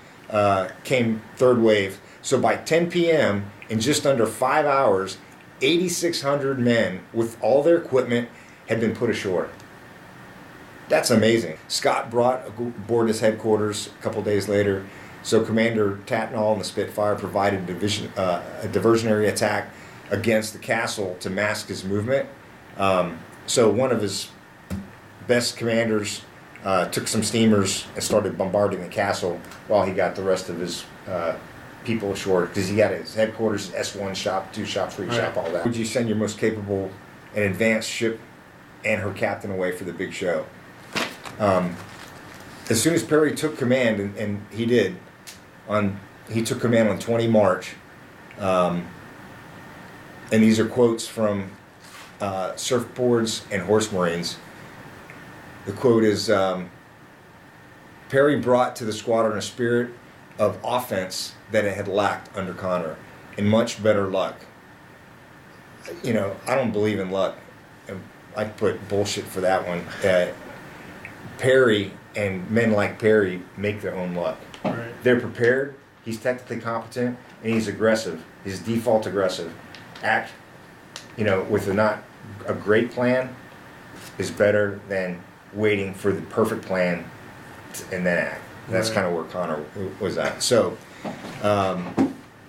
came third wave. So by 10 p.m. in just under 5 hours, 8,600 men with all their equipment had been put ashore. That's amazing. Scott brought aboard his headquarters a couple days later. So Commander Tatnall and the Spitfire provided a diversionary attack against the castle to mask his movement. So one of his best commanders took some steamers and started bombarding the castle while he got the rest of his people ashore, because he got his headquarters, S1 shop, 2 shops, 3 shop, all that. Would you send your most capable and advanced ship and her captain away for the big show? As soon as Perry took command, and he did, he took command on 20 March, and these are quotes from surfboards and horse marines. The quote is, Perry brought to the squadron a spirit of offense that it had lacked under Connor, and much better luck. I don't believe in luck. I put bullshit for that one. Perry and men like Perry make their own luck. Right. They're prepared, he's technically competent, and he's aggressive. He's default aggressive. Act, with a not a great plan is better than waiting for the perfect plan and then act. That's kind of where Connor was at. So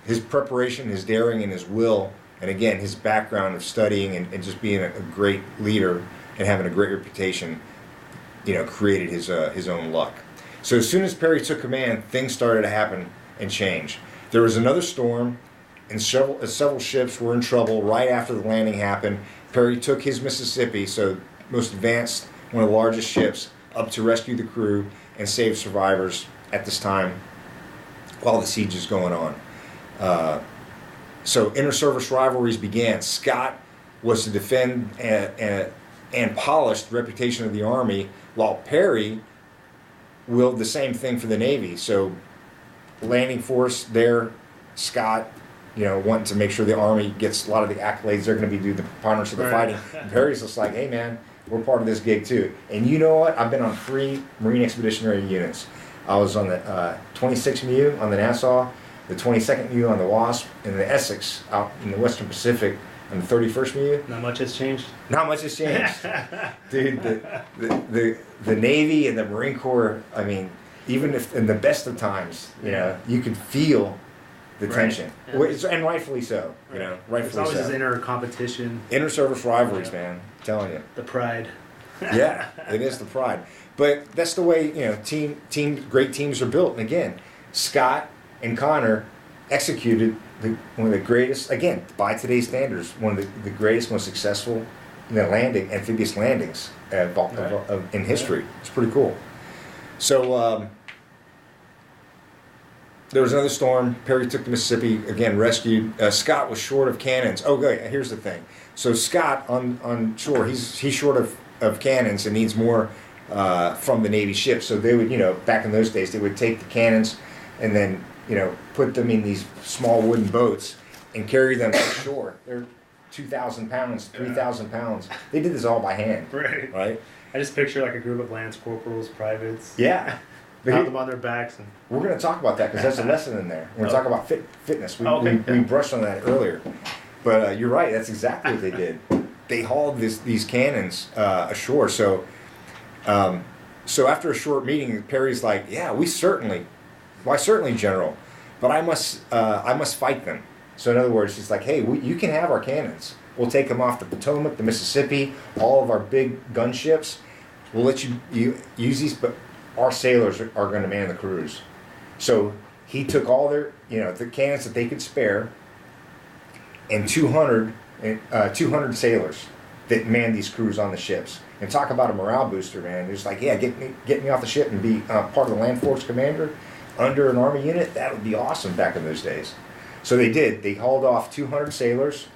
his preparation, his daring, and his will, and again, his background of studying and just being a great leader and having a great reputation, created his own luck. So as soon as Perry took command, things started to happen and change. There was another storm, and several ships were in trouble right after the landing happened. Perry took his Mississippi, so most advanced, one of the largest ships, up to rescue the crew and save survivors at this time while the siege is going on. So inter-service rivalries began. Scott was to defend and polish the reputation of the Army, while Perry willed the same thing for the Navy. So landing force there, Scott, wanting to make sure the Army gets a lot of the accolades they're going to be doing the preponderance of the fighting. And Perry's just like, hey man, we're part of this gig too. And you know what? I've been on 3 Marine Expeditionary Units. I was on the 26th MU on the Nassau, the 22nd MU on the Wasp, and the Essex out in the Western Pacific on the 31st MU. Not much has changed. Not much has changed. Dude, the Navy and the Marine Corps, I mean, even if in the best of times, you could feel the tension. Yeah. And rightfully so, rightfully There's always so. this inner competition. Inter-service rivalries, man. I'm telling you. The pride. Yeah, it is the pride. But that's the way, great teams are built. And again, Scott and Connor executed one of the greatest, again, by today's standards, one of the greatest, most successful amphibious landings in history. It's pretty cool. So there was another storm. Perry took the Mississippi, again, rescued. Scott was short of cannons. Oh, good. Here's the thing. So Scott on shore, he's short of cannons and needs more from the Navy ships. So they would, back in those days, they would take the cannons and then, put them in these small wooden boats and carry them to shore. They're 2,000 pounds, 3,000 pounds. They did this all by hand. Right? I just picture like a group of lance corporals, privates. Yeah. Mount them on their backs. And we're going to talk about that because there's a lesson in there. We're going to talk about fitness. We brushed on that earlier. But you're right. That's exactly what they did. They hauled these cannons ashore. So after a short meeting, Perry's like, yeah, certainly, General, but I must fight them. So in other words, he's like, hey, you can have our cannons. We'll take them off the Potomac, the Mississippi, all of our big gunships. We'll let you use these, but our sailors are going to man the crews. So he took all their, the cannons that they could spare, and 200 sailors that manned these crews on the ships. And talk about a morale booster, man. It's like, yeah, get me off the ship and be part of the land force commander under an Army unit. That would be awesome back in those days. So they did. They hauled off 200 sailors,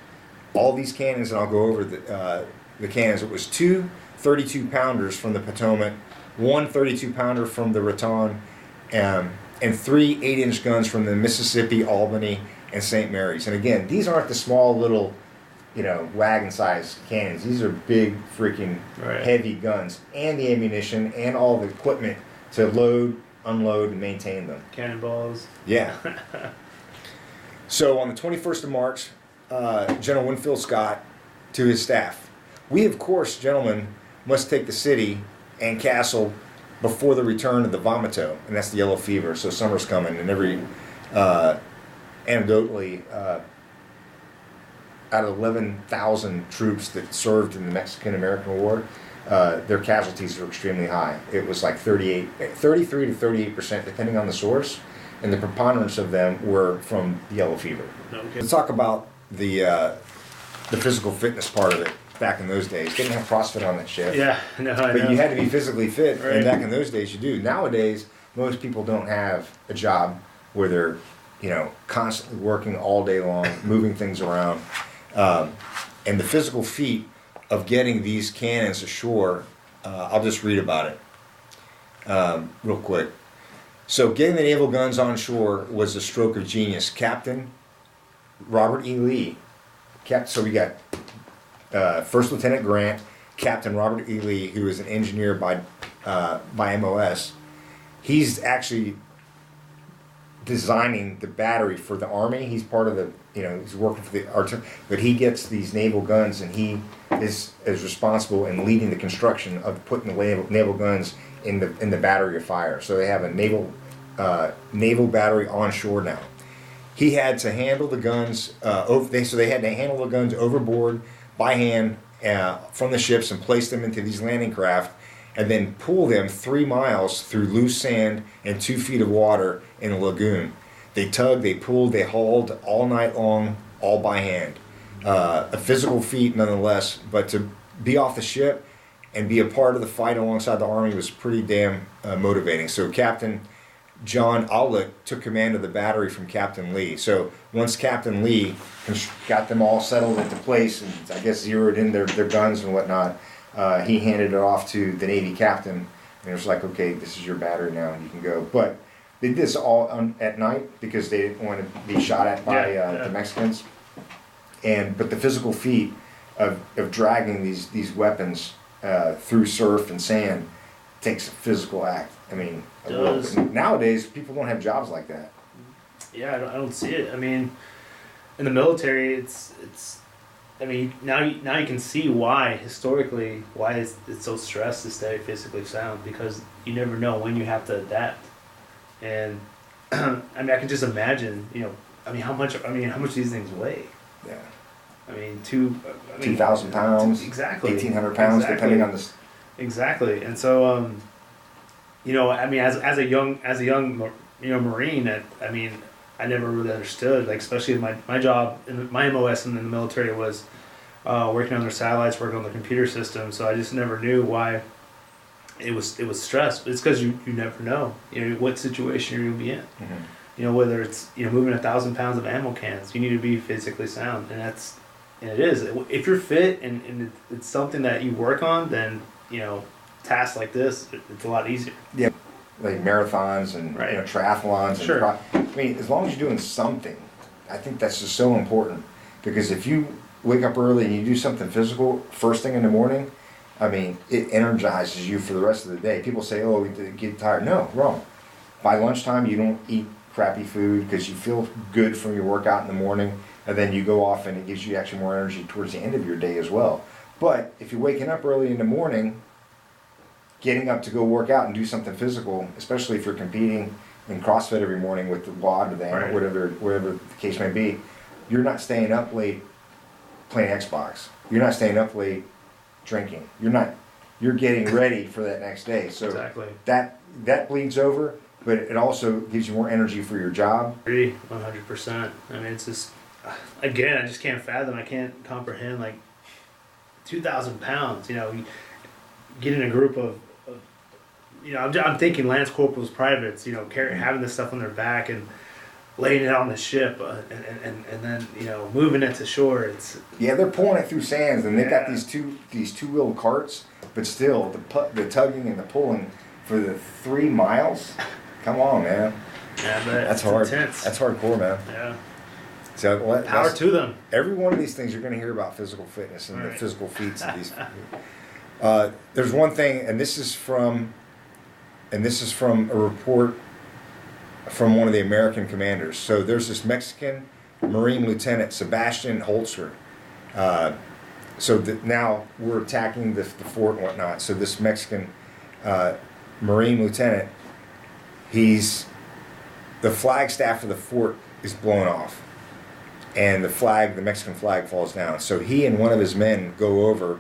all these cannons, and I'll go over the cannons. It was 2 32-pounders from the Potomac, 1 32-pounder from the Raton, and 3 8-inch guns from the Mississippi, Albany, and St. Mary's. And again, these aren't the small little, wagon-sized cannons. These are big, freaking heavy guns, and the ammunition, and all the equipment to load, unload, and maintain them. Cannonballs. Yeah. So on the 21st of March, General Winfield Scott to his staff, we, of course, gentlemen, must take the city and castle before the return of the vomito, and that's the yellow fever. So summer's coming, and every, anecdotally, out of 11,000 troops that served in the Mexican-American War, their casualties were extremely high. It was like 33 to 38%, depending on the source, and the preponderance of them were from yellow fever. Okay. Let's talk about the physical fitness part of it. Back in those days, didn't have CrossFit on that shit. Yeah, no, I know. But you had to be physically fit, Right. and back in those days you do. Nowadays, most people don't have a job where they're, constantly working all day long, moving things around, and the physical feat of getting these cannons ashore. I'll just read about it real quick. So, getting the naval guns on shore was a stroke of genius. Captain Robert E. Lee. So we got First Lieutenant Grant, Captain Robert E. Lee, who is an engineer by MOS. He's actually designing the battery for the Army. He's part of the, he's working for the artillery, but he gets these naval guns and he is responsible in leading the construction of putting the naval guns in the battery of fire. So they have a naval battery on shore now. He had to handle the guns so they had to handle the guns overboard by hand from the ships and place them into these landing craft, and then pull them 3 miles through loose sand and 2 feet of water in a lagoon. They tugged, they pulled, they hauled all night long, all by hand. A physical feat nonetheless, but to be off the ship and be a part of the fight alongside the Army was pretty damn motivating. So Captain John Aulick took command of the battery from Captain Lee. So once Captain Lee got them all settled into place and I guess zeroed in their guns and whatnot, he handed it off to the Navy captain, and it was like, okay, this is your battery now, and you can go. But they did this all at night because they didn't want to be shot at by the Mexicans. But the physical feat of dragging these weapons through surf and sand takes a physical act. I mean, nowadays people don't have jobs like that. Yeah, I don't see it. I mean, in the military, it's. I mean, now you can see why historically it's so stressed to stay physically sound, because you never know when you have to adapt. And I mean, I can just imagine, how much these things weigh. Yeah. I mean, 2,000 pounds. Exactly. 1,800 pounds, depending on the. Exactly, and so I mean, as a young Marine, I never really understood, like, especially my job, my MOS in the military was working on their satellites, working on the computer system. So I just never knew why it was stress. It's because you never know, what situation you're gonna be in. Mm-hmm. Whether it's moving 1,000 pounds of ammo cans, you need to be physically sound, and it is. If you're fit and it's something that you work on, then tasks like this, it's a lot easier. Yeah. Like marathons and triathlons. Sure. I mean, as long as you're doing something, I think that's just so important. Because if you wake up early and you do something physical first thing in the morning, I mean, it energizes you for the rest of the day. People say, "Oh, we get tired." No, wrong. By lunchtime, you don't eat crappy food because you feel good from your workout in the morning, and then you go off and it gives you actually more energy towards the end of your day as well. But if you're waking up early in the morning, getting up to go work out and do something physical, especially if you're competing in CrossFit every morning with the WOD or the right. whatever the case may be, you're not staying up late playing Xbox. You're not staying up late drinking. You're getting ready for that next day. So exactly. that bleeds over, but it also gives you more energy for your job. 100%. I mean, it's just, again, I just can't fathom, I can't comprehend, like, 2,000 pounds, get in a group of I'm thinking Lance Corporals, privates, having this stuff on their back and laying it on the ship, and then moving it to shore. They're pulling it through sands, and they got these two-wheel carts, but still the tugging and the pulling for the 3 miles. Come on, man. Yeah, but that's hard. Intense. That's hardcore, man. Yeah. So power to them. Every one of these things you're going to hear about physical fitness and the physical feats of these. There's one thing, and this is from a report from one of the American commanders. So there's this Mexican Marine Lieutenant, Sebastian Holzer. Now we're attacking the fort and whatnot. So this Mexican Marine Lieutenant, the flagstaff of the fort is blown off, and the Mexican flag falls down. So he and one of his men go over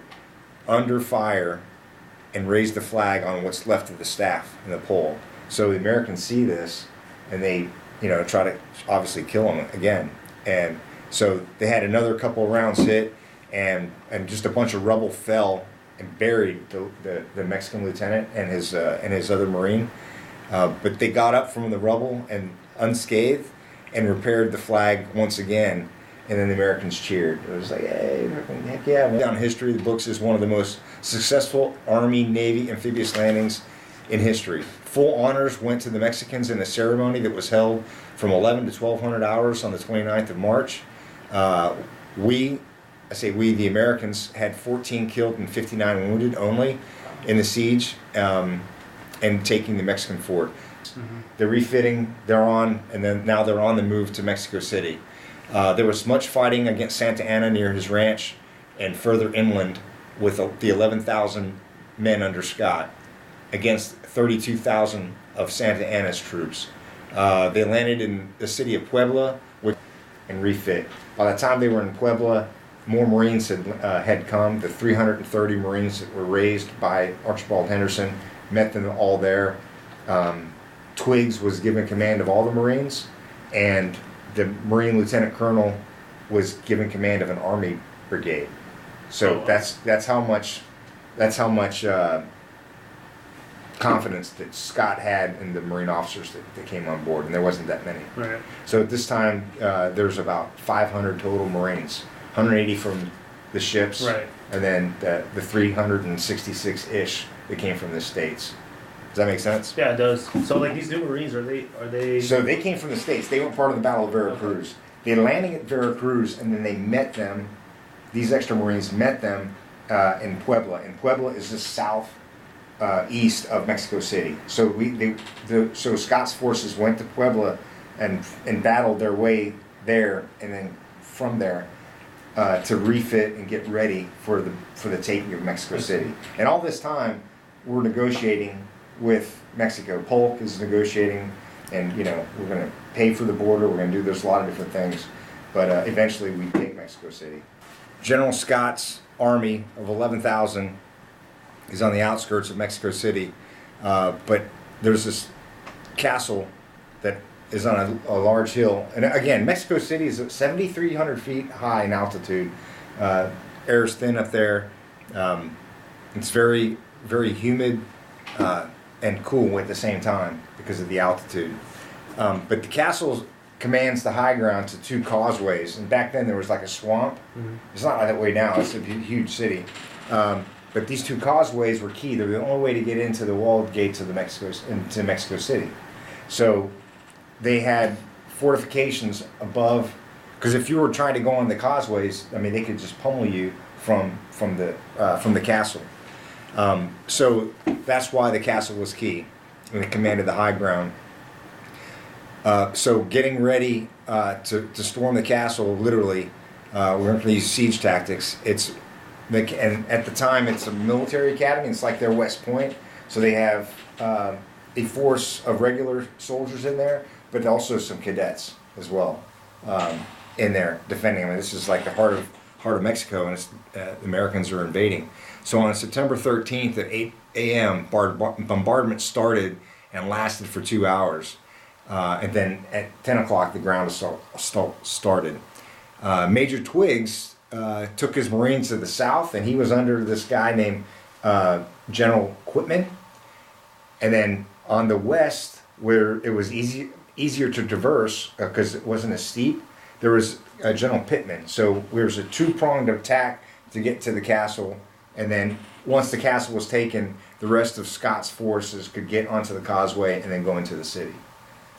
under fire and raise the flag on what's left of the staff and the pole. So the Americans see this, and they, try to obviously kill him again. And so they had another couple of rounds hit, and just a bunch of rubble fell and buried the Mexican lieutenant and his other Marine. But they got up from the rubble and unscathed and repaired the flag once again. And then the Americans cheered. It was like, hey, heck yeah. Down history, the books is one of the most successful Army, Navy amphibious landings in history. Full honors went to the Mexicans in a ceremony that was held from 11 to 1200 hours on the 29th of March. The Americans had 14 killed and 59 wounded only in the siege and taking the Mexican fort. Mm-hmm. They're refitting, now they're on the move to Mexico City. There was much fighting against Santa Anna near his ranch and further inland with the 11,000 men under Scott against 32,000 of Santa Anna's troops. They landed in the city of Puebla and refit. By the time they were in Puebla, more Marines had come. The 330 Marines that were raised by Archibald Henderson met them all there. Twiggs was given command of all the Marines, and the Marine Lieutenant Colonel was given command of an Army brigade. So that's how much confidence that Scott had in the Marine officers that came on board, and there wasn't that many. Right. So at this time, there's about 500 total Marines, 180 from the ships, Right. and then the 366-ish that came from the States. Does that make sense? Yeah, it does. So like these new Marines, are they? So they came from the States. They were part of the Battle of Veracruz. They landed at Veracruz, and then they met them. These extra Marines met them in Puebla. And Puebla is just south east of Mexico City. So so Scott's forces went to Puebla and battled their way there, and then from there to refit and get ready for the taking of Mexico City. And all this time, we're negotiating with Mexico. Polk is negotiating, and we're going to pay for the border. We're going to do this, a lot of different things, but eventually we take Mexico City. General Scott's army of 11,000 is on the outskirts of Mexico City, but there's this castle that is on a large hill. And again, Mexico City is 7,300 feet high in altitude. Air is thin up there. It's very, very humid and cool at the same time because of the altitude. But the castle commands the high ground to two causeways. And back then there was like a swamp. Mm-hmm. It's not like that way now. It's a huge city. But these two causeways were key. They're the only way to get into the walled gates of into Mexico City. So they had fortifications above, because if you were trying to go on the causeways, I mean, they could just pummel you from the castle. So that's why the castle was key, and it commanded the high ground. So getting ready to storm the castle, literally, we're going to use siege tactics. And at the time, it's a military academy. It's like their West Point. So they have a force of regular soldiers in there, but also some cadets as well in there defending. I mean, this is like the heart of Mexico, and the Americans are invading. So on September 13th at 8 a.m., bombardment started and lasted for 2 hours. And then at 10 o'clock, the ground assault started. Major Twiggs took his Marines to the south, and he was under this guy named General Quitman. And then on the west, where it was easier to traverse because it wasn't as steep, there was General Pittman. So there was a two-pronged attack to get to the castle, and then once the castle was taken, the rest of Scott's forces could get onto the causeway and then go into the city.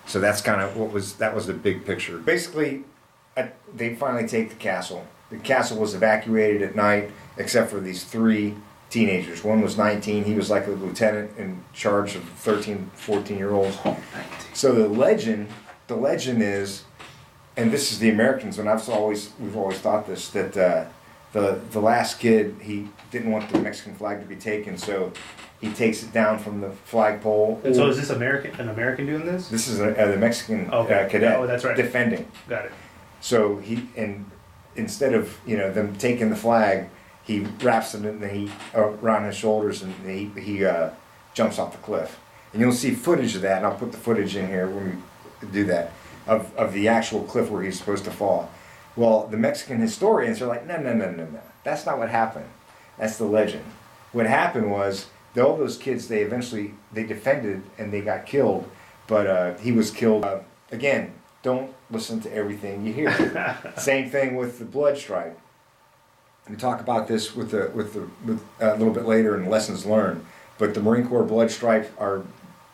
So that's kind of that was the big picture. Basically, they finally take the castle. The castle was evacuated at night, except for these three teenagers. One was 19. He was like a lieutenant in charge of 13, 14-year-olds. So the legend is, and this is the Americans, and we've always thought this, that the last kid, he didn't want the Mexican flag to be taken, so he takes it down from the flagpole. And so is this an American doing this? This is the Mexican cadet. Oh, that's right. Defending. Got it. So instead of them taking the flag, he wraps it around his shoulders, and he jumps off the cliff. And you'll see footage of that, and I'll put the footage in here when we do that, of the actual cliff where he's supposed to fall. Well, the Mexican historians are like, no. That's not what happened. That's the legend. What happened was, all those kids, they defended and they got killed, but he was killed. Again, don't listen to everything you hear. Same thing with the blood stripe. We talk about this with a little bit later in lessons learned. But the Marine Corps blood stripe, our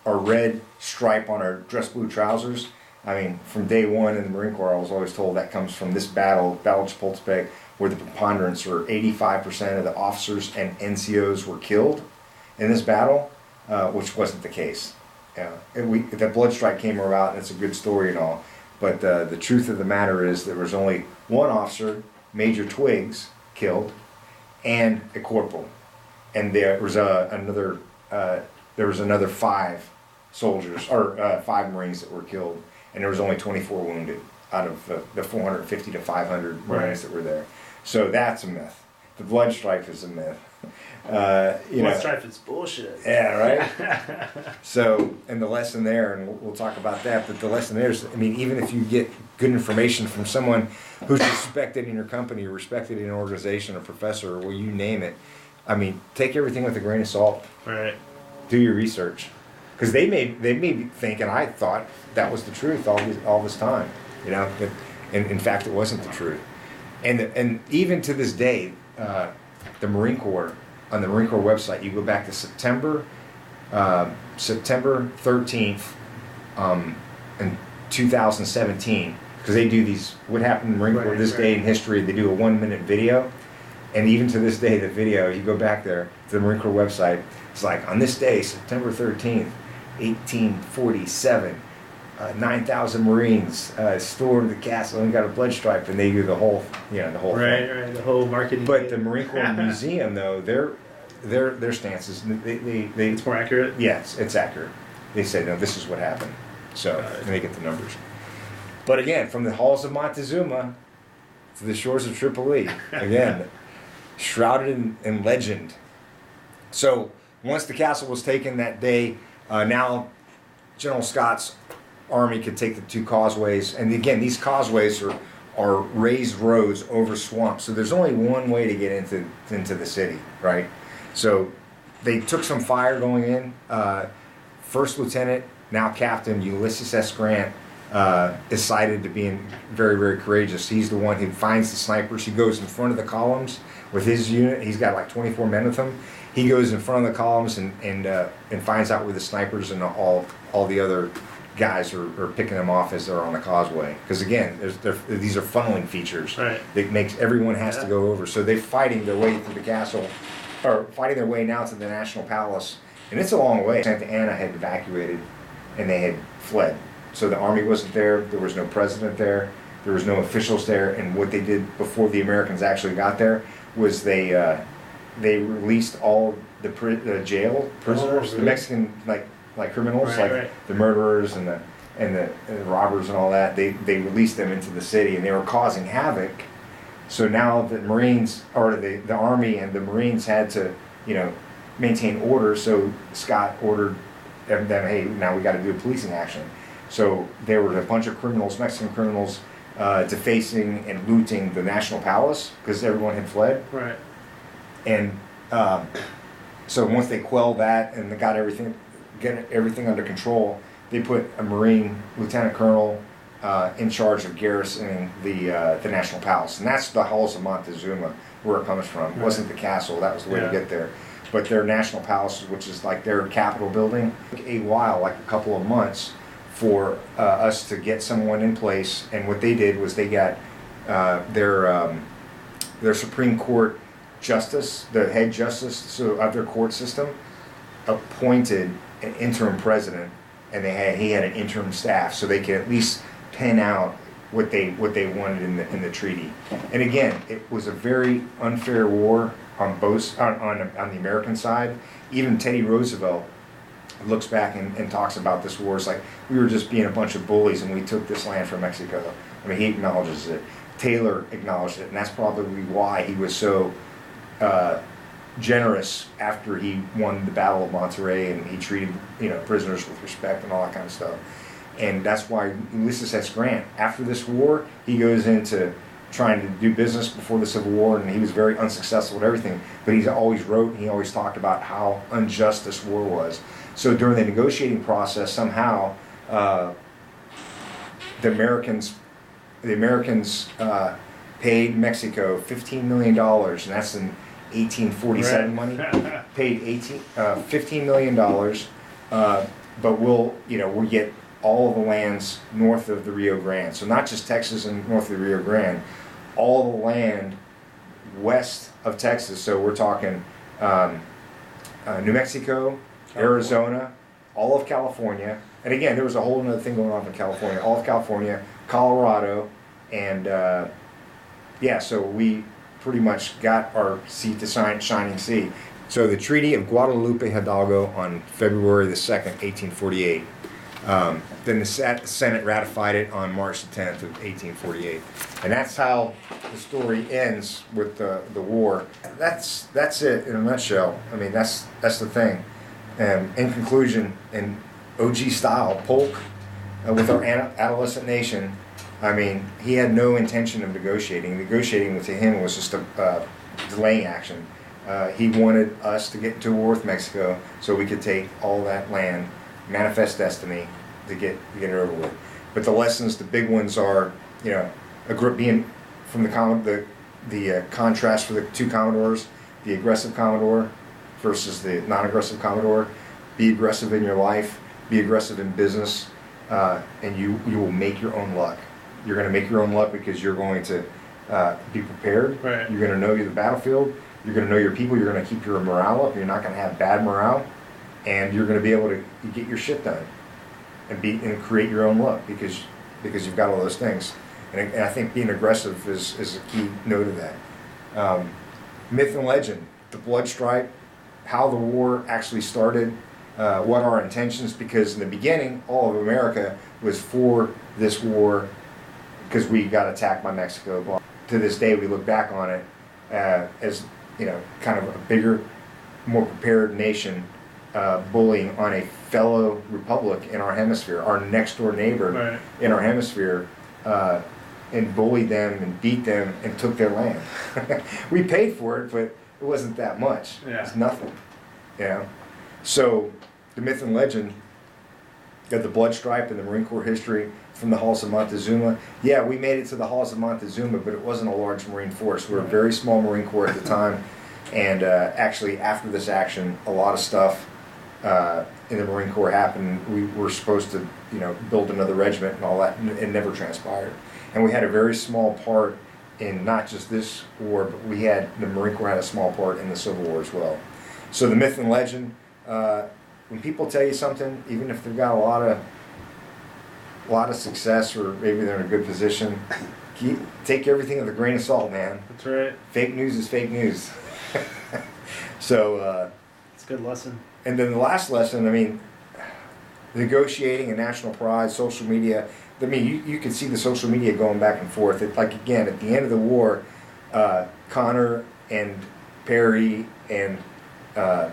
red stripe on our dress blue trousers. I mean, from day one in the Marine Corps, I was always told that comes from this Battle of Chapultepec, where the preponderance, or 85% of the officers and NCOs were killed in this battle, which wasn't the case. The blood stripe came about, and it's a good story and all. But the truth of the matter is there was only one officer, Major Twiggs, killed, and a corporal, and there was another 5 soldiers or 5 Marines that were killed, and there was only 24 wounded out of the 450 to 500 Marines that were there. So that's a myth. The blood stripe is a myth. Blood stripe is bullshit. Yeah, right. So, and the lesson there, and we'll talk about that. But the lesson there is, I mean, even if you get good information from someone who's respected in your company, or respected in an organization, a professor, or you name it, I mean, take everything with a grain of salt. Right. Do your research, because they may be thinking, I thought that was the truth all this time, you know. But in fact, it wasn't the truth. And even to this day, the Marine Corps, on the Marine Corps website, you go back to September 13th in 2017, because they do these, what happened in the Marine Corps this day in history. They do a 1-minute video, and even to this day, the video, you go back there to the Marine Corps website, it's like, on this day, September 13th, 1847, 9,000 Marines stormed the castle and got a blood stripe, and they do the whole, the whole thing. Right, the whole marketing. But the Marine Corps Museum, though, their stance is they it's more accurate. Yes, it's accurate. They say, no, this is what happened. So and they get the numbers. But again, from the halls of Montezuma to the shores of Tripoli, again, shrouded in legend. So once the castle was taken that day, now General Scott's army could take the 2 causeways, and again, these causeways are raised roads over swamps. So there's only one way to get into the city, right? So they took some fire going in. First Lieutenant, now Captain Ulysses S. Grant, is cited to being very, very courageous. He's the one who finds the snipers. He goes in front of the columns with his unit. He's got like 24 men with him. He goes in front of the columns and finds out where the snipers and all the other guys are picking them off as they're on the causeway. Because again, these are funneling features that makes everyone has to go over. So they're fighting their way through the castle, or fighting their way now to the National Palace. And it's a long way. Santa Anna had evacuated and they had fled. So the army wasn't there. There was no president there. There was no officials there. And what they did before the Americans actually got there was they released all the jail prisoners, the Mexican like criminals, the murderers and the robbers and all that. They released them into the city, and they were causing havoc. So now the Marines, or the Army and the Marines, had to maintain order. So Scott ordered them, hey, now we got to do a policing action. So there were a bunch of criminals, Mexican criminals, defacing and looting the National Palace because everyone had fled. Right. And so once they quelled that and they got everything under control, they put a Marine lieutenant colonel in charge of garrisoning the National Palace. And that's the halls of Montezuma, where it comes from. It wasn't the castle. That was the way to get there. But their National Palace, which is like their Capitol building, took a while, like a couple of months, for us to get someone in place. And what they did was they got their Supreme Court justice, the head justice of their court system, appointed an interim president, and he had an interim staff, so they could at least pen out what they wanted in the treaty. And again, it was a very unfair war on the American side. Even Teddy Roosevelt looks back and talks about this war. It's like, we were just being a bunch of bullies and we took this land from Mexico. I mean, he acknowledges it. Taylor acknowledged it, and that's probably why he was so generous after he won the Battle of Monterrey, and he treated prisoners with respect and all that kind of stuff. And that's why Ulysses S. Grant, after this war, he goes into trying to do business before the Civil War, and he was very unsuccessful at everything, but he always wrote and he always talked about how unjust this war was. So during the negotiating process, somehow the Americans paid Mexico $15 million, and that's in 1847 money. Paid $15 million, but we'll get all of the lands north of the Rio Grande. So not just Texas and north of the Rio Grande, all the land west of Texas. So we're talking New Mexico, Arizona, all of California. And again, there was a whole other thing going on in California. All of California, Colorado, and so we pretty much got our seat to shining sea. So the Treaty of Guadalupe Hidalgo on February the 2nd, 1848. Then the Senate ratified it on March the 10th of 1848. And that's how the story ends with the war. That's it in a nutshell. I mean, that's the thing. In conclusion, in OG style, Polk, with our adolescent nation, I mean, he had no intention of negotiating. Negotiating to him was just a delaying action. He wanted us to get into war with Mexico so we could take all that land, manifest destiny, to get it over with. But the lessons, the big ones are, you know, being from the contrast for the two Commodores, the aggressive Commodore versus the non-aggressive Commodore. Be aggressive in your life, be aggressive in business, and you will make your own luck. You're going to make your own luck because you're going to be prepared. Right. You're going to know the battlefield. You're going to know your people. You're going to keep your morale up. You're not going to have bad morale, and you're going to be able to get your shit done and create your own luck because you've got all those things. And I think being aggressive is a key note of that. Myth and legend, the blood stripe, how the war actually started, what our intentions, because in the beginning, all of America was for this war because we got attacked by Mexico. To this day, we look back on it as, you know, kind of a bigger, more prepared nation bullying on a fellow republic in our hemisphere, our next door neighbor right. in our hemisphere, and bullied them and beat them and took their land. We paid for it, but it wasn't that much. Yeah. It's nothing, you know. So the myth and legend of the blood stripe and the Marine Corps history from the halls of Montezuma. Yeah, we made it to the halls of Montezuma, but it wasn't a large Marine force. We were a very small Marine Corps at the time, and actually after this action, a lot of stuff in the Marine Corps happened. We were supposed to, you know, build another regiment and all that, and it never transpired. And we had a very small part in not just this war, but the Marine Corps had a small part in the Civil War as well. So the myth and legend, when people tell you something, even if they've got a lot of success or maybe they're in a good position, take everything with a grain of salt, man. That's right. Fake news is fake news. So it's a good lesson. And then the last lesson, I mean, negotiating and national pride, social media. I mean, you can see the social media going back and forth. Like, again, at the end of the war, Connor and Perry and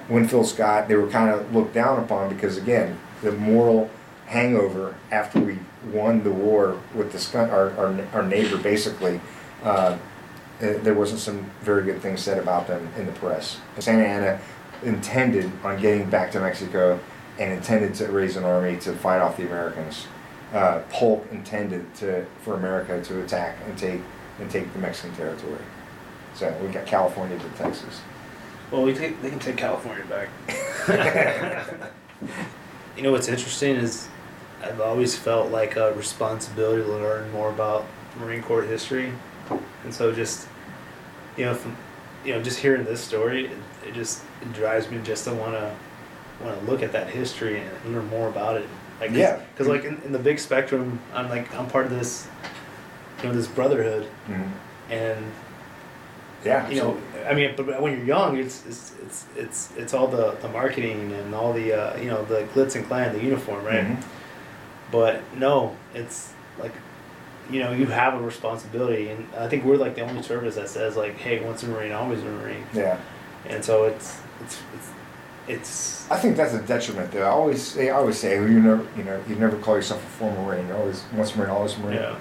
Winfield Scott, they were kind of looked down upon because, again, the moral hangover after we won the war with our neighbor, basically, there wasn't some very good things said about them in the press. Santa Anna intended on getting back to Mexico and intended to raise an army to fight off the Americans. Polk intended for America to attack and take the Mexican territory. So we got California to Texas. Well, they can take California back. You know what's interesting is I've always felt like a responsibility to learn more about Marine Corps history, and so just just hearing this story, it drives me just to want to look at that history and learn more about it. Like, yeah, because like in the big spectrum, I'm part of this, this brotherhood, mm-hmm. and yeah, I mean, but when you're young, it's all the marketing and all the the glitz and glam, the uniform, right? Mm-hmm. But no, it's like, you have a responsibility, and I think we're like the only service that says like, hey, once a Marine, always a Marine. Yeah. And so it's. I think that's a detriment, though. I always say, you never call yourself a former Marine. You're always once a Marine, always a Marine. Yeah.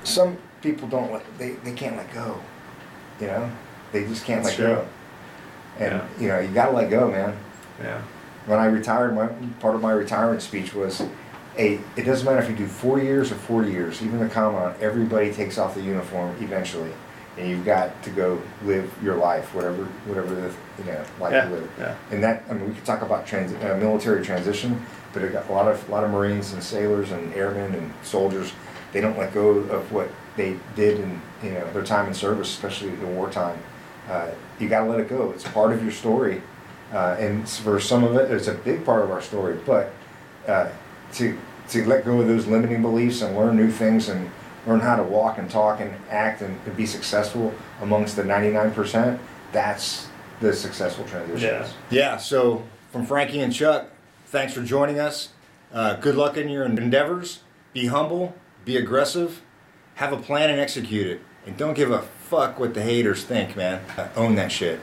Some people don't they can't let go. They just can't That's let go. And you gotta let go, man. Yeah. When I retired, part of my retirement speech was, it doesn't matter if you do 4 years or 40 years, even the commandant, everybody takes off the uniform eventually. And you've got to go live your life, whatever the life you live. Yeah. And that, I mean, we could talk about military transition, but it got a lot of Marines and sailors and airmen and soldiers. They don't let go of what they did in their time in service, especially in wartime. You got to let it go. It's part of your story, and for some of it, it's a big part of our story. But to let go of those limiting beliefs and learn new things and learn how to walk and talk and act and be successful amongst the 99%, that's the successful transition. Yeah, so from Frankie and Chuck, thanks for joining us. Good luck in your endeavors. Be humble, be aggressive, have a plan and execute it. And don't give a fuck what the haters think, man. Own that shit.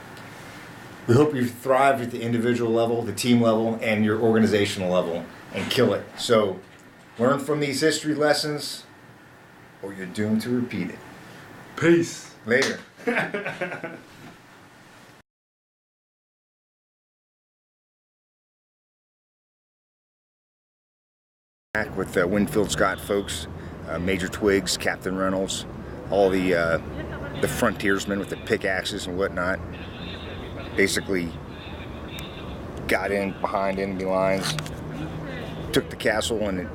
We hope you thrive at the individual level, the team level, and your organizational level, and kill it. So learn from these history lessons, or you're doomed to repeat it. Peace. Later. Back with Winfield Scott folks, Major Twiggs, Captain Reynolds, all the frontiersmen with the pickaxes and whatnot. Basically got in behind enemy lines, took the castle, and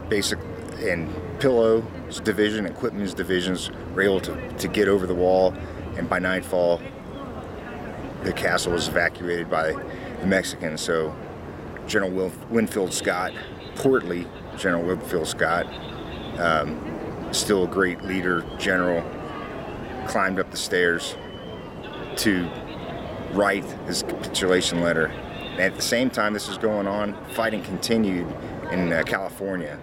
Pillow's division and Quitman's divisions were able to get over the wall, and by nightfall the castle was evacuated by the Mexicans. So General Winfield Scott, portly General Winfield Scott, still a great leader, general, climbed up the stairs to write his capitulation letter. And at the same time this was going on, fighting continued in California.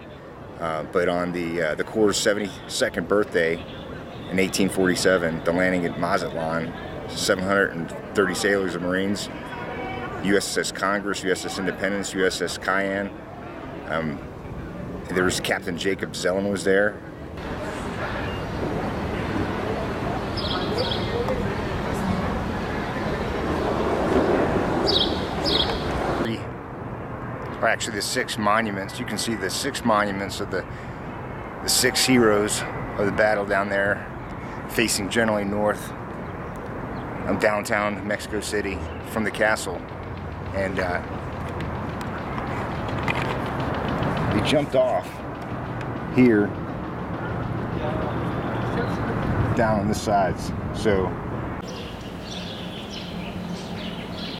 But on the Corps' 72nd birthday in 1847, the landing at Mazatlan, 730 sailors and Marines, USS Congress, USS Independence, USS Cayenne. There was Captain Jacob Zellen was there. Or actually the 6 monuments. You can see the 6 monuments of the 6 heroes of the battle down there, facing generally north of downtown Mexico City from the castle. And they jumped off here down on the sides. So